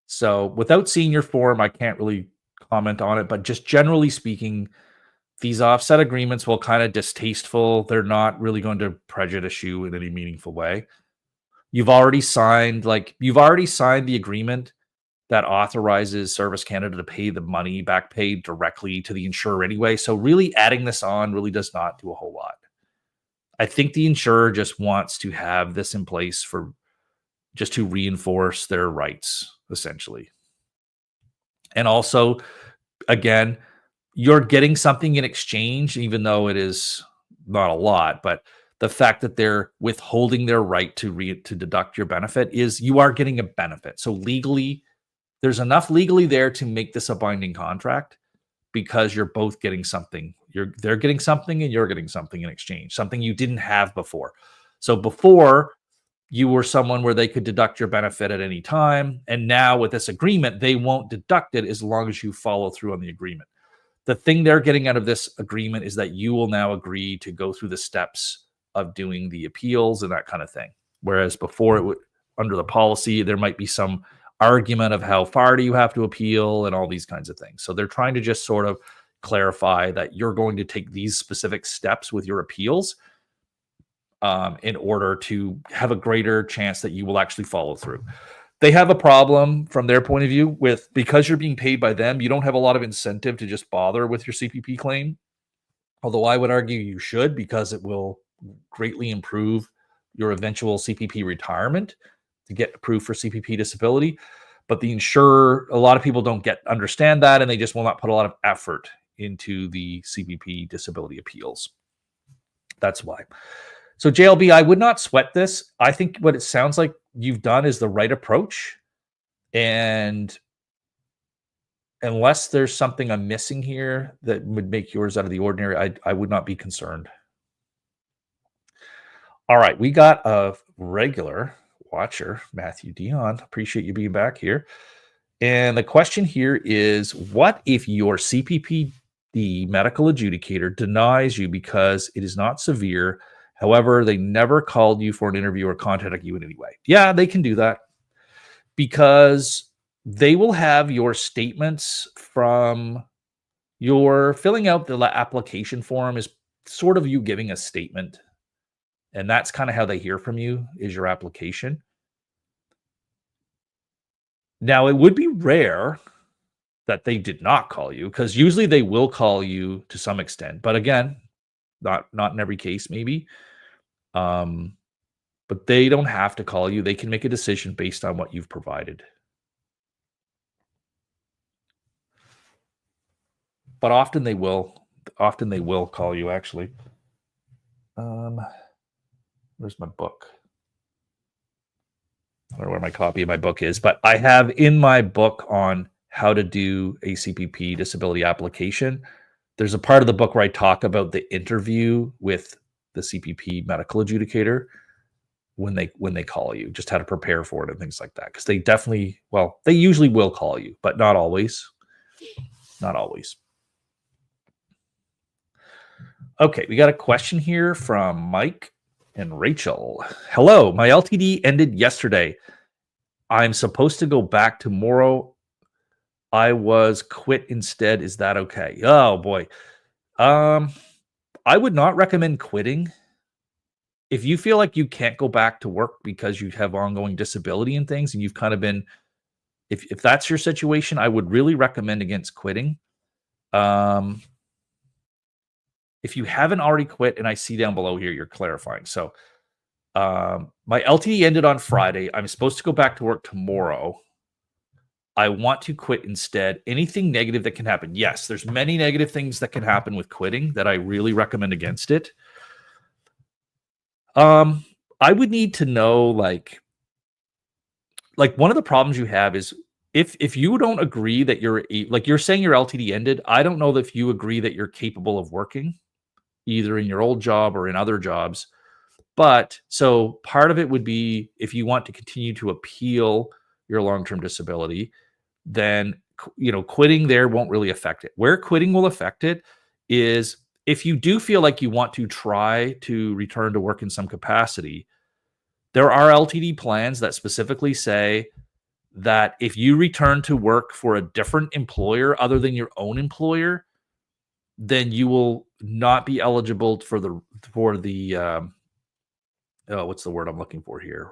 S1: So without seeing your form, I can't really comment on it, but just generally speaking, these offset agreements, while kind of distasteful, they're not really going to prejudice you in any meaningful way. You've already signed the agreement that authorizes Service Canada to pay the money back paid directly to the insurer anyway. So really adding this on really does not do a whole lot. I think the insurer just wants to have this in place just to reinforce their rights, essentially. And also, again, you're getting something in exchange, even though it is not a lot, but the fact that they're withholding their right to deduct your benefit is you are getting a benefit. So legally, there's enough legally there to make this a binding contract because you're both getting something. They're getting something and you're getting something in exchange, something you didn't have before. So before, you were someone where they could deduct your benefit at any time. And now with this agreement, they won't deduct it as long as you follow through on the agreement. The thing they're getting out of this agreement is that you will now agree to go through the steps of doing the appeals and that kind of thing. Whereas before, under the policy, there might be some argument of how far do you have to appeal and all these kinds of things. So they're trying to just sort of clarify that you're going to take these specific steps with your appeals in order to have a greater chance that you will actually follow through. They have a problem from their point of view because you're being paid by them, you don't have a lot of incentive to just bother with your CPP claim. Although I would argue you should, because it will greatly improve your eventual CPP retirement to get approved for CPP disability. But the insurer, a lot of people don't understand that, and they just will not put a lot of effort into the CPP disability appeals. That's why. So JLB, I would not sweat this. I think what it sounds like you've done is the right approach. And unless there's something I'm missing here that would make yours out of the ordinary, I would not be concerned. All right, we got a regular watcher, Matthew Dion. Appreciate you being back here. And the question here is, what if your CPP, the medical adjudicator, denies you because it is not severe? However, they never called you for an interview or contacted you in any way. Yeah, they can do that because they will have your statements from your filling out the application form is sort of you giving a statement. And that's kind of how they hear from you is your application. Now, it would be rare that they did not call you because usually they will call you to some extent. But again, not in every case, maybe. But they don't have to call you. They can make a decision based on what you've provided. But often they will. Often they will call you, actually. Where's my book? I don't know where my copy of my book is, but I have in my book on how to do a CPP disability application. There's a part of the book where I talk about the interview with the CPP medical adjudicator when they call you, just how to prepare for it and things like that. Because they definitely, well, they usually will call you, but not always. Not always. Okay, we got a question here from Mike and Rachel. Hello, my LTD ended yesterday. I'm supposed to go back tomorrow. I was quit instead. Is that okay? Oh boy. I would not recommend quitting. If you feel like you can't go back to work because you have ongoing disability and things, and you've kind of been, if that's your situation, I would really recommend against quitting. If you haven't already quit, and I see down below here, you're clarifying. So my LTD ended on Friday. I'm supposed to go back to work tomorrow. I want to quit instead. Anything negative that can happen. Yes, there's many negative things that can happen with quitting that I really recommend against it. I would need to know like one of the problems you have is if you don't agree that you're saying your LTD ended, I don't know if you agree that you're capable of working either in your old job or in other jobs. But so part of it would be if you want to continue to appeal your long-term disability, then quitting there won't really affect it. Where quitting will affect it is if you do feel like you want to try to return to work in some capacity, there are LTD plans that specifically say that if you return to work for a different employer other than your own employer, then you will not be eligible for the what's the word I'm looking for here?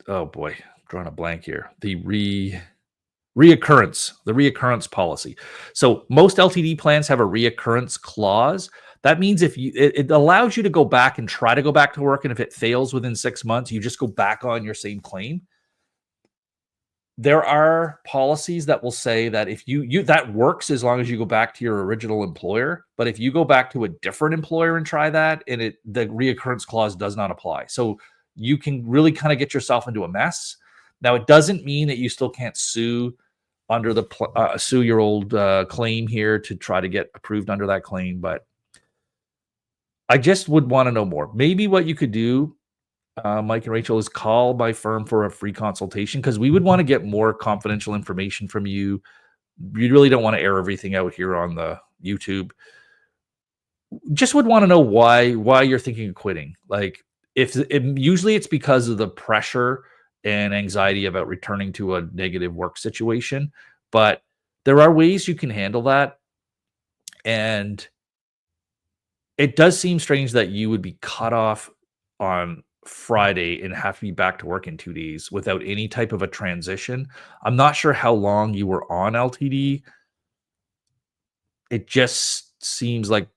S1: Oh boy, I'm drawing a blank here. The reoccurrence policy. So most LTD plans have a reoccurrence clause. That means if it allows you to go back and try to go back to work, and if it fails within 6 months, you just go back on your same claim. There are policies that will say that if you that works as long as you go back to your original employer, but if you go back to a different employer and try that, and the reoccurrence clause does not apply. So you can really kind of get yourself into a mess. Now, it doesn't mean that you still can't sue under sue your old claim here to try to get approved under that claim, but I just would want to know more. Maybe what you could do, Mike and Rachel, is call my firm for a free consultation because we would want to get more confidential information from you. You really don't want to air everything out here on the YouTube. Just would want to know why you're thinking of quitting. Like usually it's because of the pressure and anxiety about returning to a negative work situation, but there are ways you can handle that. And it does seem strange that you would be cut off on Friday and have to be back to work in 2 days without any type of a transition. I'm not sure how long you were on LTD. It just seems like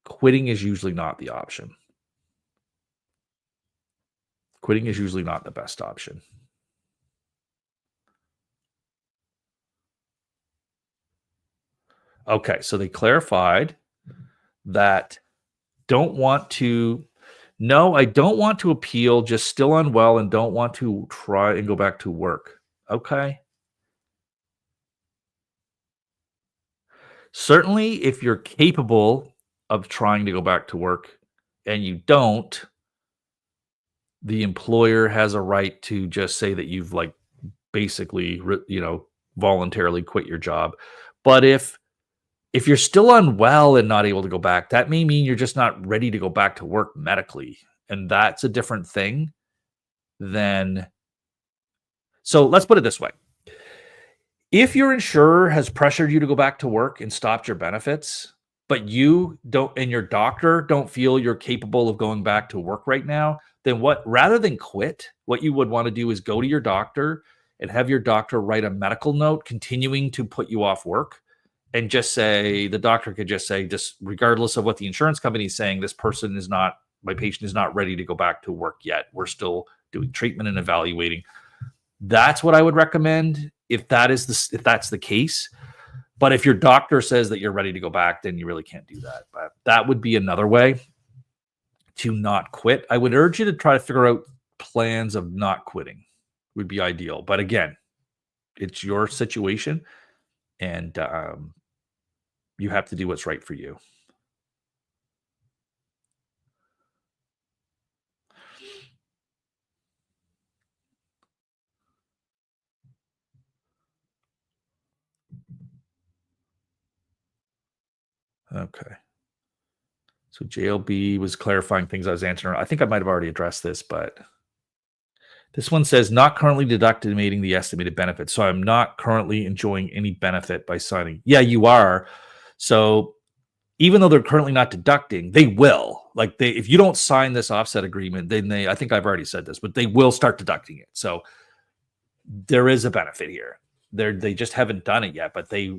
S1: quitting is usually not the option. Quitting is usually not the best option. Okay, so they clarified that no, I don't want to appeal, just still unwell and don't want to try and go back to work. Okay. Certainly, if you're capable of trying to go back to work and you don't, the employer has a right to just say that you've like basically, voluntarily quit your job. But if you're still unwell and not able to go back, that may mean you're just not ready to go back to work medically, and that's a different thing than. So let's put it this way. If your insurer has pressured you to go back to work and stopped your benefits, but you don't and your doctor don't feel you're capable of going back to work right now, then what rather than quit, what you would want to do is go to your doctor and have your doctor write a medical note continuing to put you off work and just say the doctor could just say, just regardless of what the insurance company is saying, this person is not my patient is not ready to go back to work yet. We're still doing treatment and evaluating. That's what I would recommend if that's the case. But if your doctor says that you're ready to go back, then you really can't do that. But that would be another way to not quit. I would urge you to try to figure out plans of not quitting would be ideal. But again, it's your situation, and you have to do what's right for you. Okay. So JLB was clarifying things I was answering. I think I might have already addressed this, but this one says not currently deducting the estimated benefit. So I'm not currently enjoying any benefit by signing. Yeah, you are. So even though they're currently not deducting, they will. Like if you don't sign this offset agreement, then I think I've already said this, but they will start deducting it. So there is a benefit here. They just haven't done it yet, but they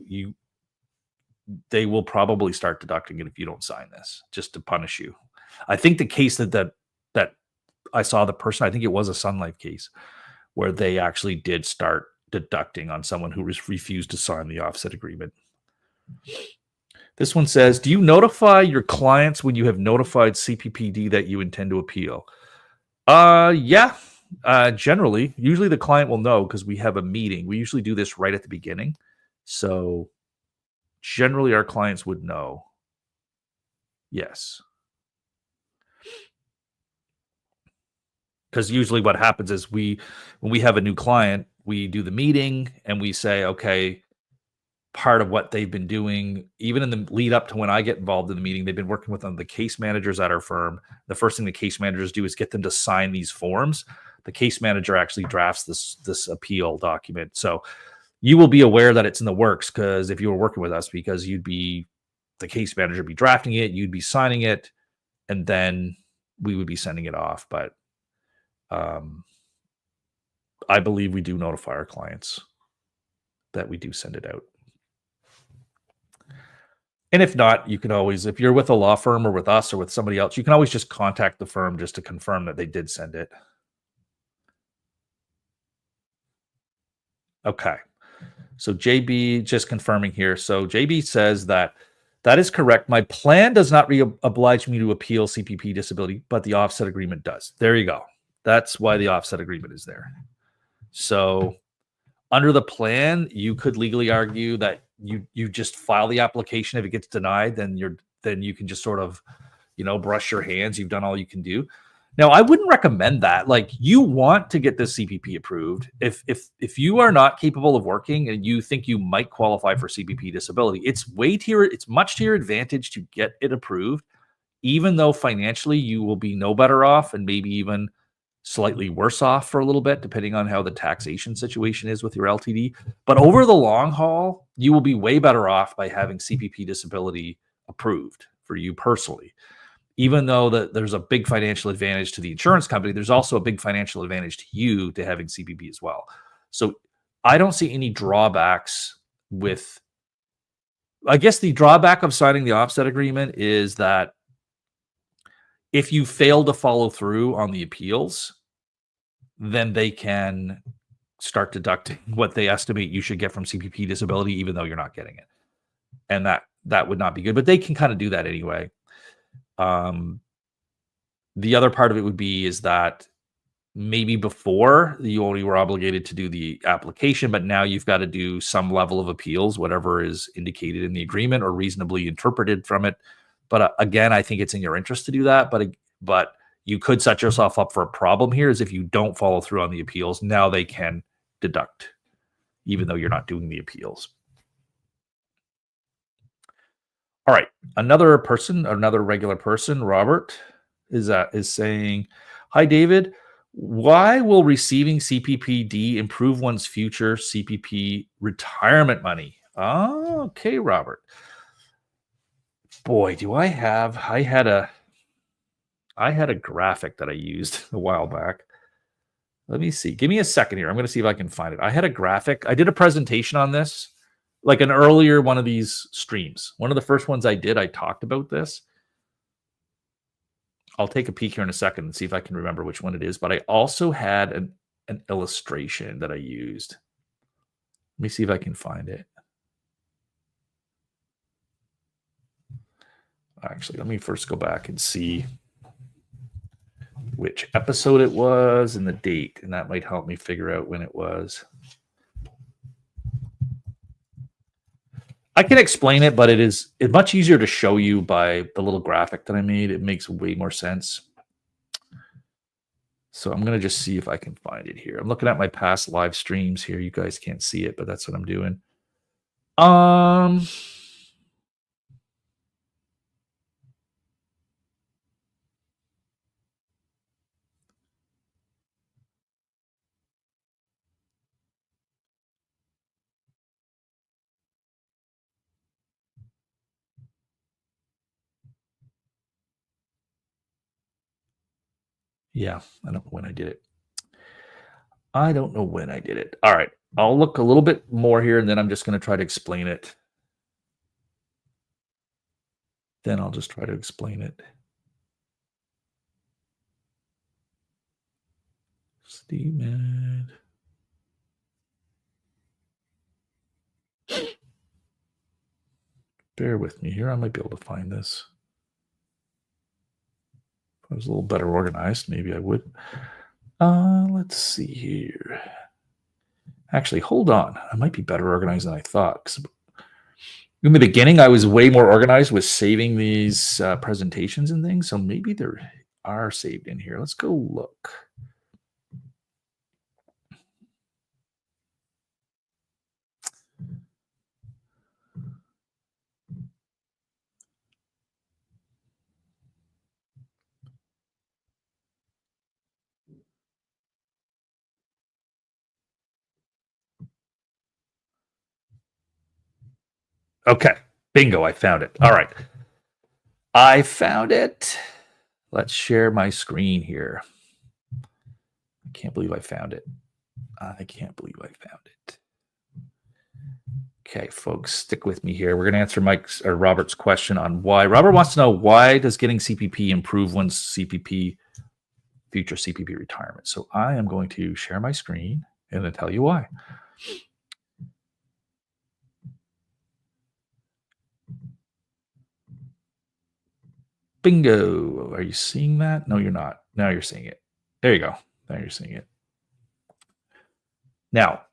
S1: will probably start deducting it if you don't sign this, just to punish you. I think the case that I saw the person, I think it was a Sun Life case where they actually did start deducting on someone who refused to sign the offset agreement. This one says, do you notify your clients when you have notified CPPD that you intend to appeal? Yeah, generally. Usually the client will know because we have a meeting. We usually do this right at the beginning. So generally our clients would know. Yes. Because usually what happens is when we have a new client, we do the meeting and we say, okay, part of what they've been doing, even in the lead up to when I get involved in the meeting, they've been working with the case managers at our firm. The first thing the case managers do is get them to sign these forms. The case manager actually drafts this appeal document. So you will be aware that it's in the works because if you were working with us, because the case manager would be drafting it, you'd be signing it, and then we would be sending it off. But I believe we do notify our clients that we do send it out. And if not, you can always, if you're with a law firm or with us or with somebody else, you can always just contact the firm just to confirm that they did send it. Okay. So JB just confirming here. So JB says that is correct. My plan does not oblige me to appeal CPP disability, but the offset agreement does. There you go. That's why the offset agreement is there. So under the plan, you could legally argue that you just file the application. If it gets denied, then you can just sort of, brush your hands. You've done all you can do. Now, I wouldn't recommend that. Like, you want to get this CPP approved. If you are not capable of working and you think you might qualify for CPP disability, it's much to your advantage to get it approved, even though financially you will be no better off and maybe even slightly worse off for a little bit, depending on how the taxation situation is with your LTD. But over the long haul, you will be way better off by having CPP disability approved for you personally. Even though there's a big financial advantage to the insurance company, there's also a big financial advantage to you to having CPP as well. So I don't see any drawbacks with, I guess the drawback of signing the offset agreement is that if you fail to follow through on the appeals, then they can start deducting what they estimate you should get from CPP disability, even though you're not getting it. And that would not be good, but they can kind of do that anyway. The other part of it would be is that maybe before you only were obligated to do the application, but now you've got to do some level of appeals, whatever is indicated in the agreement or reasonably interpreted from it. But again, I think it's in your interest to do that. But you could set yourself up for a problem here is if you don't follow through on the appeals. Now they can deduct, even though you're not doing the appeals. All right, another regular person, Robert, is saying, "Hi, David. Why will receiving CPPD improve one's future CPP retirement money?" Oh, okay, Robert. Boy, do I had a graphic that I used a while back. Let me see. Give me a second here. I'm going to see if I can find it. I had a graphic. I did a presentation on this, like an earlier one of these streams. One of the first ones I did, I talked about this. I'll take a peek here in a second and see if I can remember which one it is. But I also had an illustration that I used. Let me see if I can find it. Actually, let me first go back and see which episode it was and the date, and that might help me figure out when it was. I can explain it, but it's much easier to show you by the little graphic that I made. It makes way more sense. So I'm going to just see if I can find it here. I'm looking at my past live streams here. You guys can't see it, but that's what I'm doing. Yeah, I don't know when I did it. All right. I'll look a little bit more here, and then I'm just going to try to explain it. Steven. Bear with me here. I might be able to find this. If I was a little better organized, maybe I would. Let's see here. Actually, hold on. I might be better organized than I thought. In the beginning, I was way more organized with saving these presentations and things. So maybe they are saved in here. Let's go look. Okay, bingo, I found it. All right. I found it. Let's share my screen here. I can't believe I found it. Okay, folks, stick with me here. We're going to answer Robert's question on why. Robert wants to know, why does getting CPP improve one's future CPP retirement? So I am going to share my screen and then tell you why. Bingo. Are you seeing that? No, you're not. Now you're seeing it. There you go. Now you're seeing it. Now,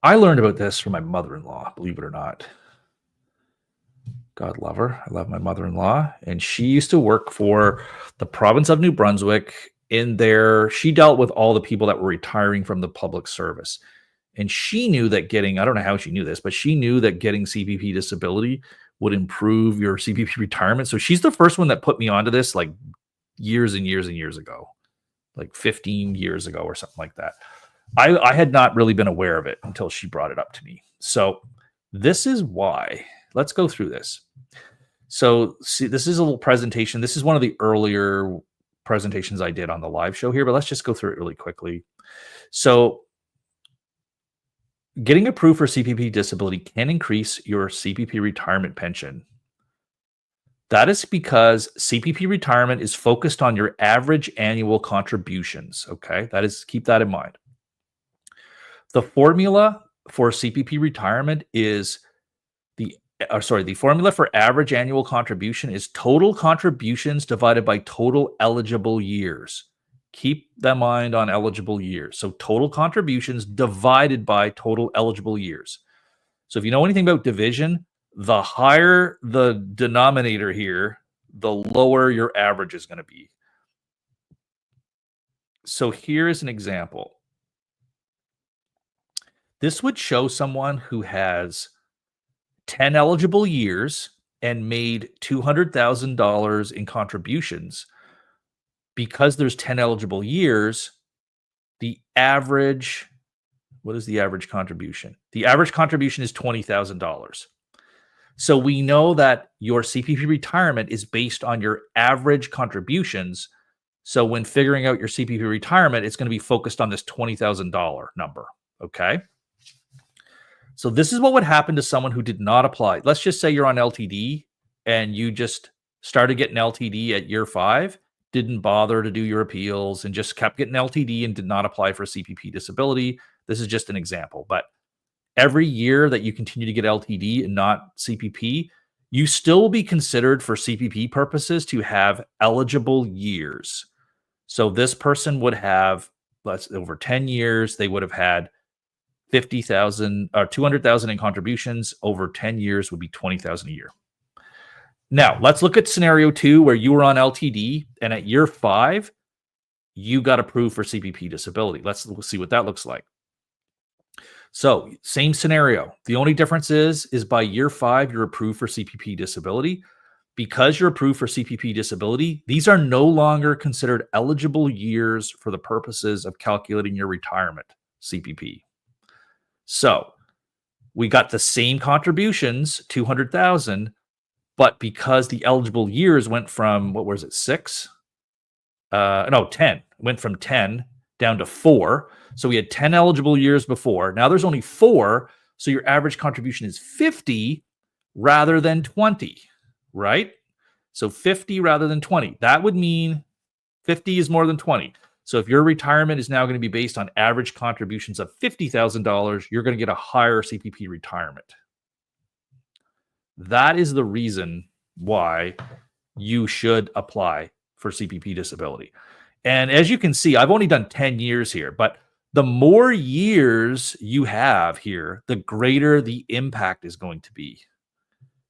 S1: I learned about this from my mother-in-law, believe it or not. God love her. I love my mother-in-law. And she used to work for the province of New Brunswick. She dealt with all the people that were retiring from the public service. And she knew that I don't know how she knew this, but she knew that getting CPP disability would improve your CPP retirement. So she's the first one that put me onto this, like years and years and years ago, like 15 years ago or something like that. I had not really been aware of it until she brought it up to me. So this is why. Let's go through this. So see, this is a little presentation. This is one of the earlier presentations I did on the live show here, but let's just go through it really quickly. So getting approved for CPP disability can increase your CPP retirement pension. That is because CPP retirement is focused on your average annual contributions. Okay, keep that in mind. The formula for CPP retirement is the formula for average annual contribution is total contributions divided by total eligible years. Keep that in mind on eligible years. So total contributions divided by total eligible years. So if you know anything about division, the higher the denominator here, the lower your average is going to be. So here is an example. This would show someone who has 10 eligible years and made $200,000 in contributions. Because there's 10 eligible years, the average, what is the average contribution? The average contribution is $20,000. So we know that your CPP retirement is based on your average contributions. So when figuring out your CPP retirement, it's going to be focused on this $20,000 number. Okay. So this is what would happen to someone who did not apply. Let's just say you're on LTD and you just started getting LTD at year 5, didn't bother to do your appeals and just kept getting LTD and did not apply for CPP disability. This is just an example, but every year that you continue to get LTD and not CPP, you still will be considered for CPP purposes to have eligible years. So this person would have, over 10 years, they would have had 50,000 or 200,000 in contributions. Over 10 years would be 20,000 a year. Now, let's look at scenario 2 where you were on LTD and at year 5, you got approved for CPP disability. Let's see what that looks like. So, same scenario. The only difference is by year 5, you're approved for CPP disability. Because you're approved for CPP disability, these are no longer considered eligible years for the purposes of calculating your retirement CPP. So, we got the same contributions, 200,000, but because the eligible years went from, 10, went from 10 down to 4. So we had 10 eligible years before. Now there's only 4. So your average contribution is 50 rather than 20, right? So 50 rather than 20. That would mean 50 is more than 20. So if your retirement is now going to be based on average contributions of $50,000, you're going to get a higher CPP retirement. That is the reason why you should apply for CPP disability. And as you can see, I've only done 10 years here, but the more years you have here, the greater the impact is going to be.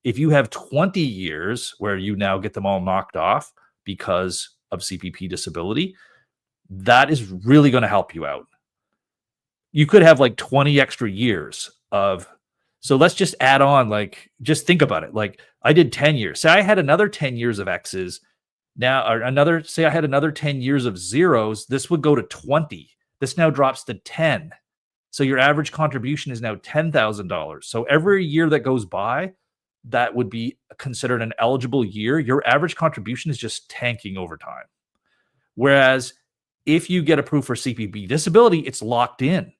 S1: If you have 20 years where you now get them all knocked off because of CPP disability, that is really going to help you out. You could have like 20 extra years of, so let's just add on, just think about it. Like I did 10 years. Say I had another 10 years of X's now, or say I had another 10 years of zeros, this would go to 20. This now drops to 10. So your average contribution is now $10,000. So every year that goes by, that would be considered an eligible year. Your average contribution is just tanking over time. Whereas if you get approved for CPP disability, it's locked in.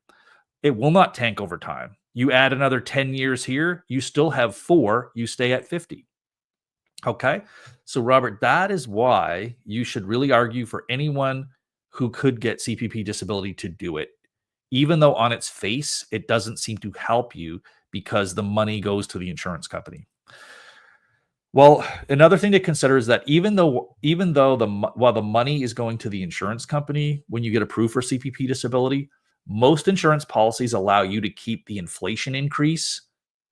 S1: It will not tank over time. You add another 10 years here, you still have 4, you stay at 50. Okay. So Robert, that is why you should really argue for anyone who could get CPP disability to do it, even though on its face, it doesn't seem to help you because the money goes to the insurance company. Well, another thing to consider is that while the money is going to the insurance company when you get approved for CPP disability, most insurance policies allow you to keep the inflation increase.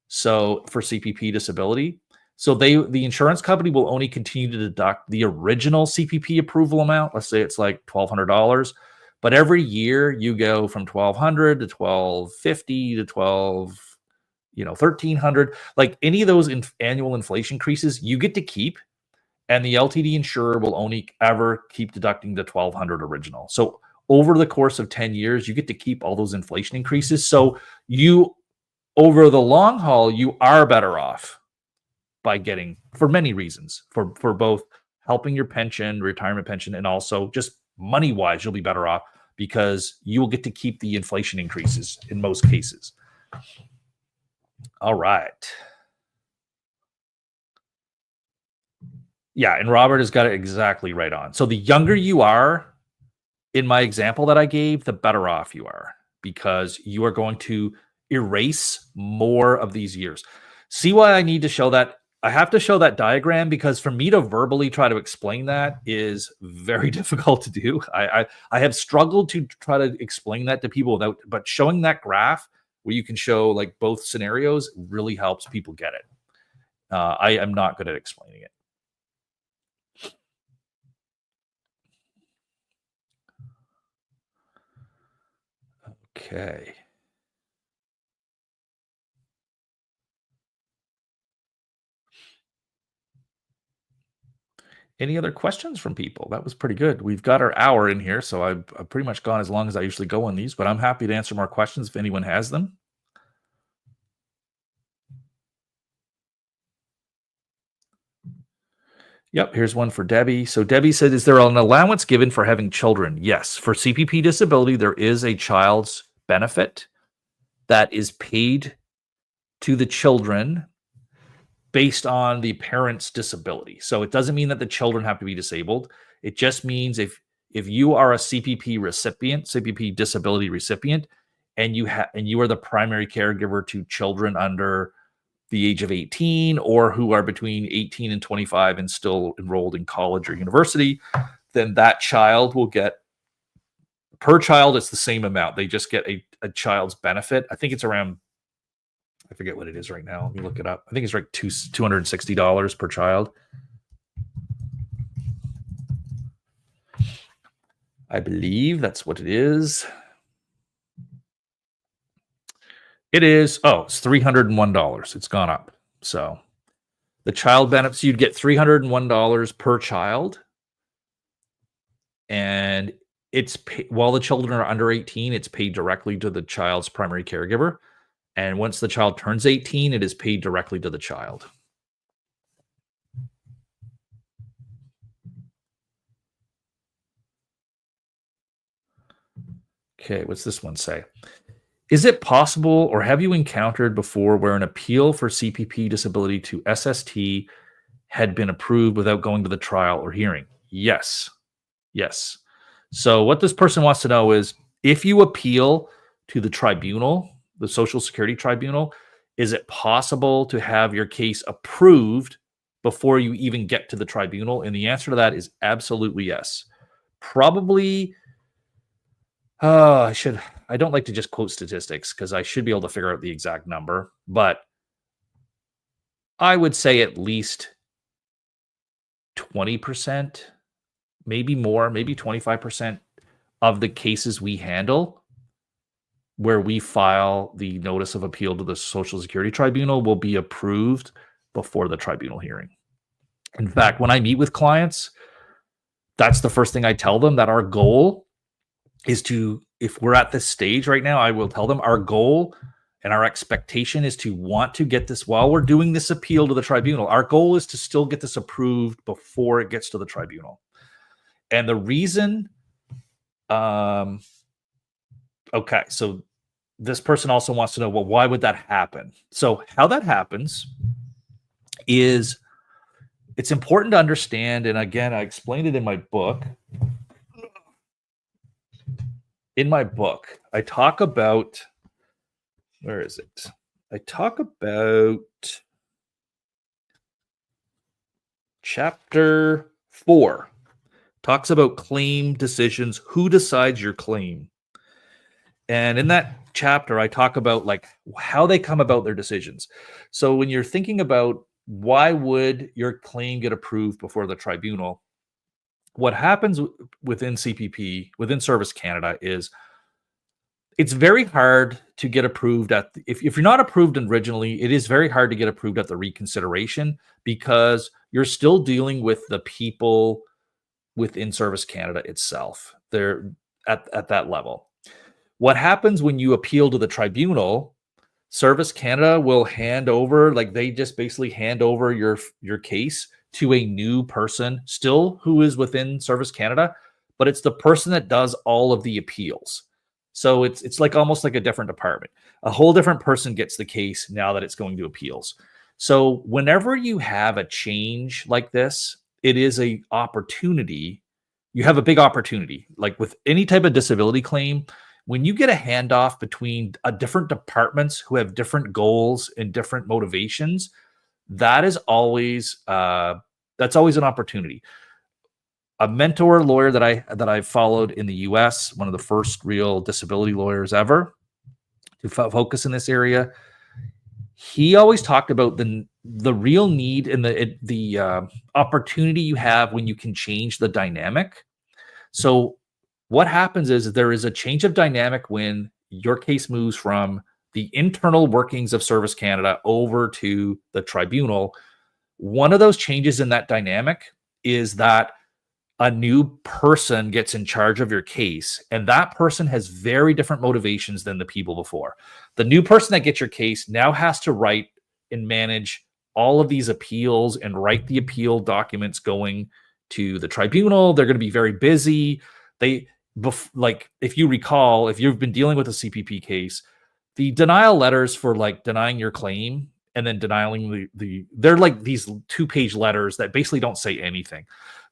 S1: So for CPP disability, so the insurance company will only continue to deduct the original CPP approval amount. Let's say it's like $1,200, but every year you go from $1,200 to $1,250 to $1,300. Like any of those annual inflation increases, you get to keep, and the LTD insurer will only ever keep deducting the $1,200 original. So over the course of 10 years, you get to keep all those inflation increases. So you, over the long haul, you are better off by getting, for many reasons, for both helping your pension, retirement pension, and also just money-wise, you'll be better off because you will get to keep the inflation increases in most cases. All right. Yeah, and Robert has got it exactly right on. So the younger you are, in my example that I gave, the better off you are because you are going to erase more of these years. See why I need to show that I have to show that diagram because for me to verbally try to explain that is very difficult to do. I have struggled to try to explain that to people without, but showing that graph where you can show like both scenarios really helps people get it. I am not good at explaining it. Okay. Any other questions from people? That was pretty good. We've got our hour in here, so I've pretty much gone as long as I usually go on these, but I'm happy to answer more questions if anyone has them. Yep, here's one for Debbie. So Debbie said, is there an allowance given for having children? Yes. For CPP disability, there is a child's benefit that is paid to the children based on the parent's disability. So it doesn't mean that the children have to be disabled. It just means if you are a CPP recipient, CPP disability recipient, and you are the primary caregiver to children under the age of 18 or who are between 18 and 25 and still enrolled in college or university, then that child will get, per child, it's the same amount. They just get a child's benefit. I think it's around, I forget what it is right now. Let me look it up. I think it's like $260 per child. I believe that's what it is. It is, it's $301. It's gone up. So the child benefits, you'd get $301 per child. And it's while the children are under 18, it's paid directly to the child's primary caregiver. And once the child turns 18, it is paid directly to the child. Okay, what's this one say? Is it possible, or have you encountered before, where an appeal for CPP disability to SST had been approved without going to the trial or hearing? Yes. Yes. So what this person wants to know is, if you appeal to the tribunal, the Social Security Tribunal, is it possible to have your case approved before you even get to the tribunal? And the answer to that is absolutely yes. Probably, I don't like to just quote statistics because I should be able to figure out the exact number, but I would say at least 20%, maybe more, maybe 25% of the cases we handle where we file the notice of appeal to the Social Security Tribunal will be approved before the tribunal hearing. In fact, when I meet with clients, that's the first thing I tell them, that our goal is to, if we're at this stage right now, I will tell them our goal and our expectation is to want to get this, while we're doing this appeal to the tribunal, our goal is to still get this approved before it gets to the tribunal. And the reason, okay, so this person also wants to know, well, why would that happen? So how that happens is, it's important to understand, and again, I explained it in my book. In my book, I talk about, where is it? I talk about chapter 4. Talks about claim decisions, who decides your claim. And in that chapter, I talk about like how they come about their decisions. So when you're thinking about why would your claim get approved before the tribunal, what happens within CPP, within Service Canada, is it's very hard to get approved if you're not approved originally, it is very hard to get approved at the reconsideration because you're still dealing with the people within Service Canada itself. They're at that level. What happens when you appeal to the tribunal, Service Canada will hand over, like they just basically hand over your case to a new person, still who is within Service Canada, but it's the person that does all of the appeals. So it's like almost like a different department. A whole different person gets the case now that it's going to appeals. So whenever you have a change like this, it is a opportunity. You have a big opportunity. Like with any type of disability claim, when you get a handoff between different departments who have different goals and different motivations, that is always that's always an opportunity. A mentor lawyer that I followed in the US, one of the first real disability lawyers ever to focus in this area, he always talked about the real need and the opportunity you have when you can change the dynamic. So what happens is there is a change of dynamic when your case moves from the internal workings of Service Canada over to the tribunal. One of those changes in that dynamic is that a new person gets in charge of your case, and that person has very different motivations than the people before. The new person that gets your case now has to write and manage all of these appeals and write the appeal documents going to the tribunal. They're going to be very busy. Like, if you recall, if you've been dealing with a CPP case, the denial letters for like denying your claim and then denying they're like these 2-page letters that basically don't say anything.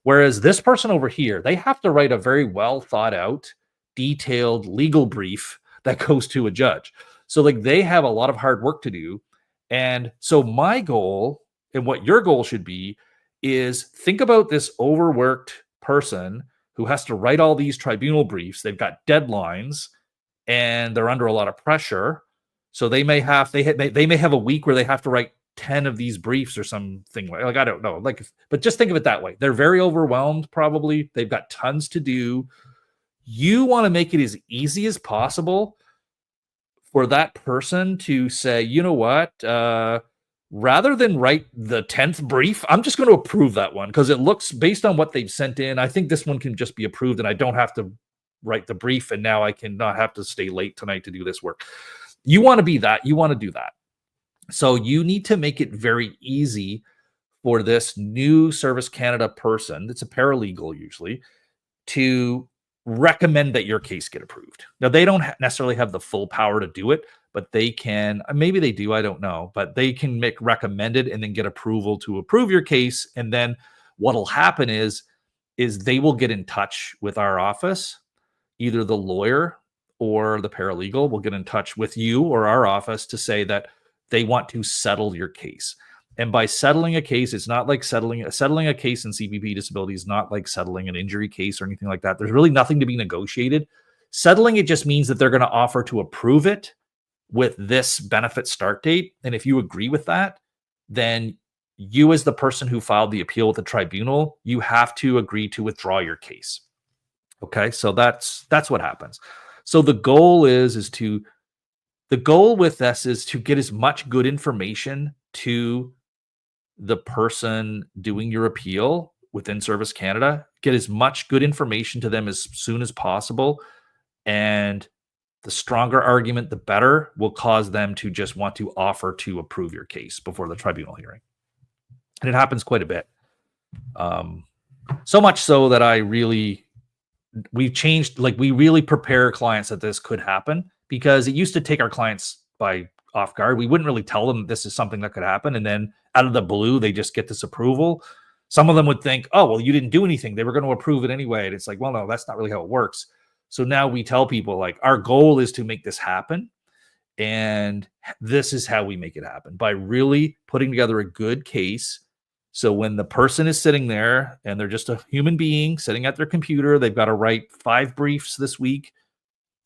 S1: Whereas this person over here, they have to write a very well thought out, detailed legal brief that goes to a judge. So like they have a lot of hard work to do. And so my goal, and what your goal should be, is think about this overworked person who has to write all these tribunal briefs. They've got deadlines and they're under a lot of pressure. So they may have they may have a week where they have to write 10 of these briefs or something like I don't know. Like, but just think of it that way. They're very overwhelmed, probably. They've got tons to do. You want to make it as easy as possible for that person to say, you know what, rather than write the 10th brief, I'm just going to approve that one because it looks, based on what they've sent in, I think this one can just be approved and I don't have to write the brief, and now I can not have to stay late tonight to do this work. You want to be that. You want to do that. So you need to make it very easy for this new Service Canada person, that's a paralegal usually, to recommend that your case get approved. Now, they don't necessarily have the full power to do it, but they can, maybe they do, I don't know, but they can make recommended and then get approval to approve your case. And then what'll happen is they will get in touch with our office, either the lawyer or the paralegal will get in touch with you or our office to say that they want to settle your case. And by settling a case, it's not like settling a case in CPP disability is not like settling an injury case or anything like that. There's really nothing to be negotiated. Settling it just means that they're going to offer to approve it with this benefit start date. And if you agree with that, then you, as the person who filed the appeal with the tribunal, you have to agree to withdraw your case. Okay, so that's what happens. So the goal with this is to get as much good information to the person doing your appeal within Service Canada, get as much good information to them as soon as possible. And the stronger argument, the better, will cause them to just want to offer to approve your case before the tribunal hearing. And it happens quite a bit. So much so that we've changed, like we really prepare clients that this could happen, because it used to take our clients by off guard. We wouldn't really tell them this is something that could happen. And then out of the blue, they just get this approval. Some of them would think, oh, well, you didn't do anything. They were going to approve it anyway. And it's like, well, no, that's not really how it works. So now we tell people, like, our goal is to make this happen. And this is how we make it happen, by really putting together a good case. So when the person is sitting there and they're just a human being sitting at their computer, they've got to write 5 briefs this week.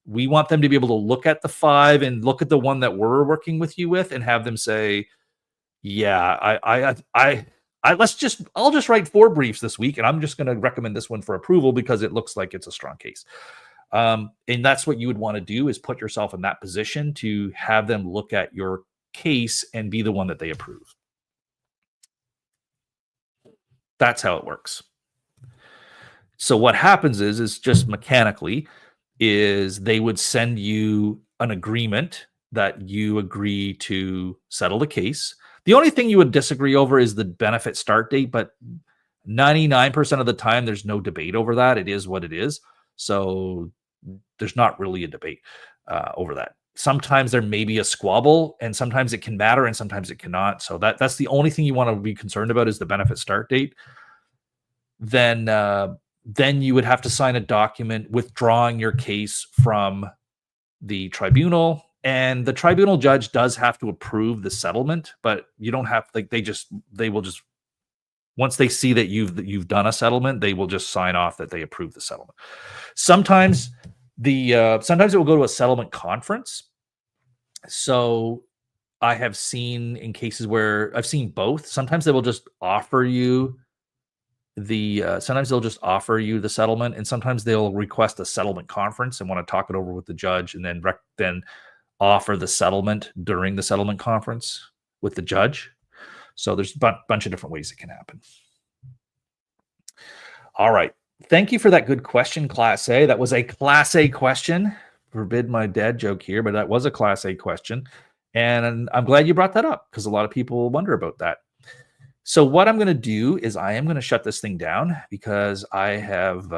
S1: We want them to be able to look at the 5 and look at the one that we're working with you with and have them say, yeah, I'll just write 4 briefs this week, and I'm just going to recommend this one for approval because it looks like it's a strong case. And that's what you would want to do, is put yourself in that position to have them look at your case and be the one that they approve. That's how it works. So what happens is just mechanically is they would send you an agreement that you agree to settle the case. The only thing you would disagree over is the benefit start date, but 99% of the time, there's no debate over that. It is what it is. So there's not really a debate over that. Sometimes there may be a squabble, and sometimes it can matter and sometimes it cannot. So that's the only thing you want to be concerned about, is the benefit start date. Then you would have to sign a document withdrawing your case from the tribunal. And the tribunal judge does have to approve the settlement, but you don't have, like, they will just, once they see that you've done a settlement, they will just sign off that they approve the settlement. Sometimes sometimes it will go to a settlement conference. So I have seen in cases where I've seen both. Sometimes they will just offer you sometimes they'll just offer you the settlement, and sometimes they'll request a settlement conference and want to talk it over with the judge, and then offer the settlement during the settlement conference with the judge. So there's a bunch of different ways it can happen. All right. Thank you for that good question, Class A. That was a Class A question. Forbid my dad joke here, but that was a Class A question. And I'm glad you brought that up because a lot of people wonder about that. So what I'm going to do is I am going to shut this thing down because I have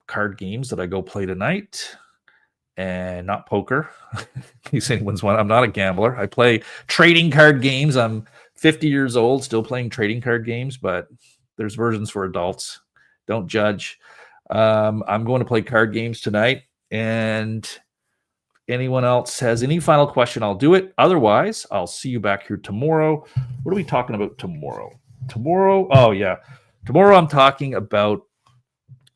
S1: card games that I go play tonight. And not poker. In case anyone's wondering, I'm not a gambler. I play trading card games. I'm 50 years old, still playing trading card games, but there's versions for adults. Don't judge. I'm going to play card games tonight. And anyone else has any final question, I'll do it. Otherwise, I'll see you back here tomorrow. What are we talking about tomorrow? Oh, yeah. Tomorrow I'm talking about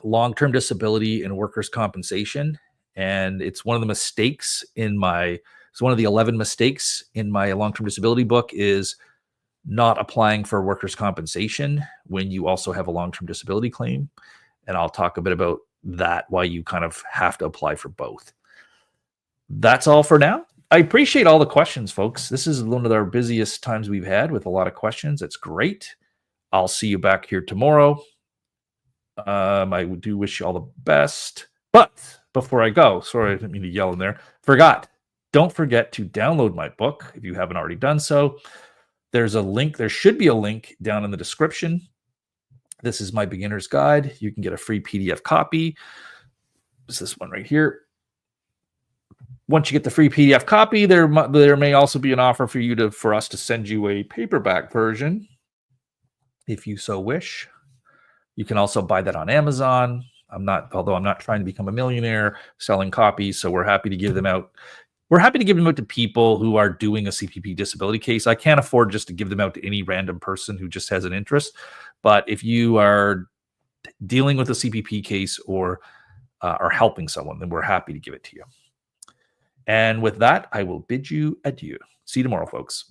S1: long-term disability and workers' compensation. And it's one of the mistakes it's one of the 11 mistakes in my long-term disability book is not applying for workers' compensation when you also have a long-term disability claim. And I'll talk a bit about that, why you kind of have to apply for both. That's all for now. I appreciate all the questions, folks. This is one of our busiest times we've had with a lot of questions. It's great. I'll see you back here tomorrow. I do wish you all the best. But before I go, sorry, I didn't mean to yell in there. Don't forget to download my book if you haven't already done so. There's a link. There should be a link down in the description. This is my beginner's guide. You can get a free PDF copy. It's this one right here. Once you get the free PDF copy, there may also be an offer for us to send you a paperback version, if you so wish. You can also buy that on Amazon. Although I'm not trying to become a millionaire selling copies, so we're happy to give them out. We're happy to give them out to people who are doing a CPP disability case. I can't afford just to give them out to any random person who just has an interest. But if you are dealing with a CPP case or are helping someone, then we're happy to give it to you. And with that, I will bid you adieu. See you tomorrow, folks.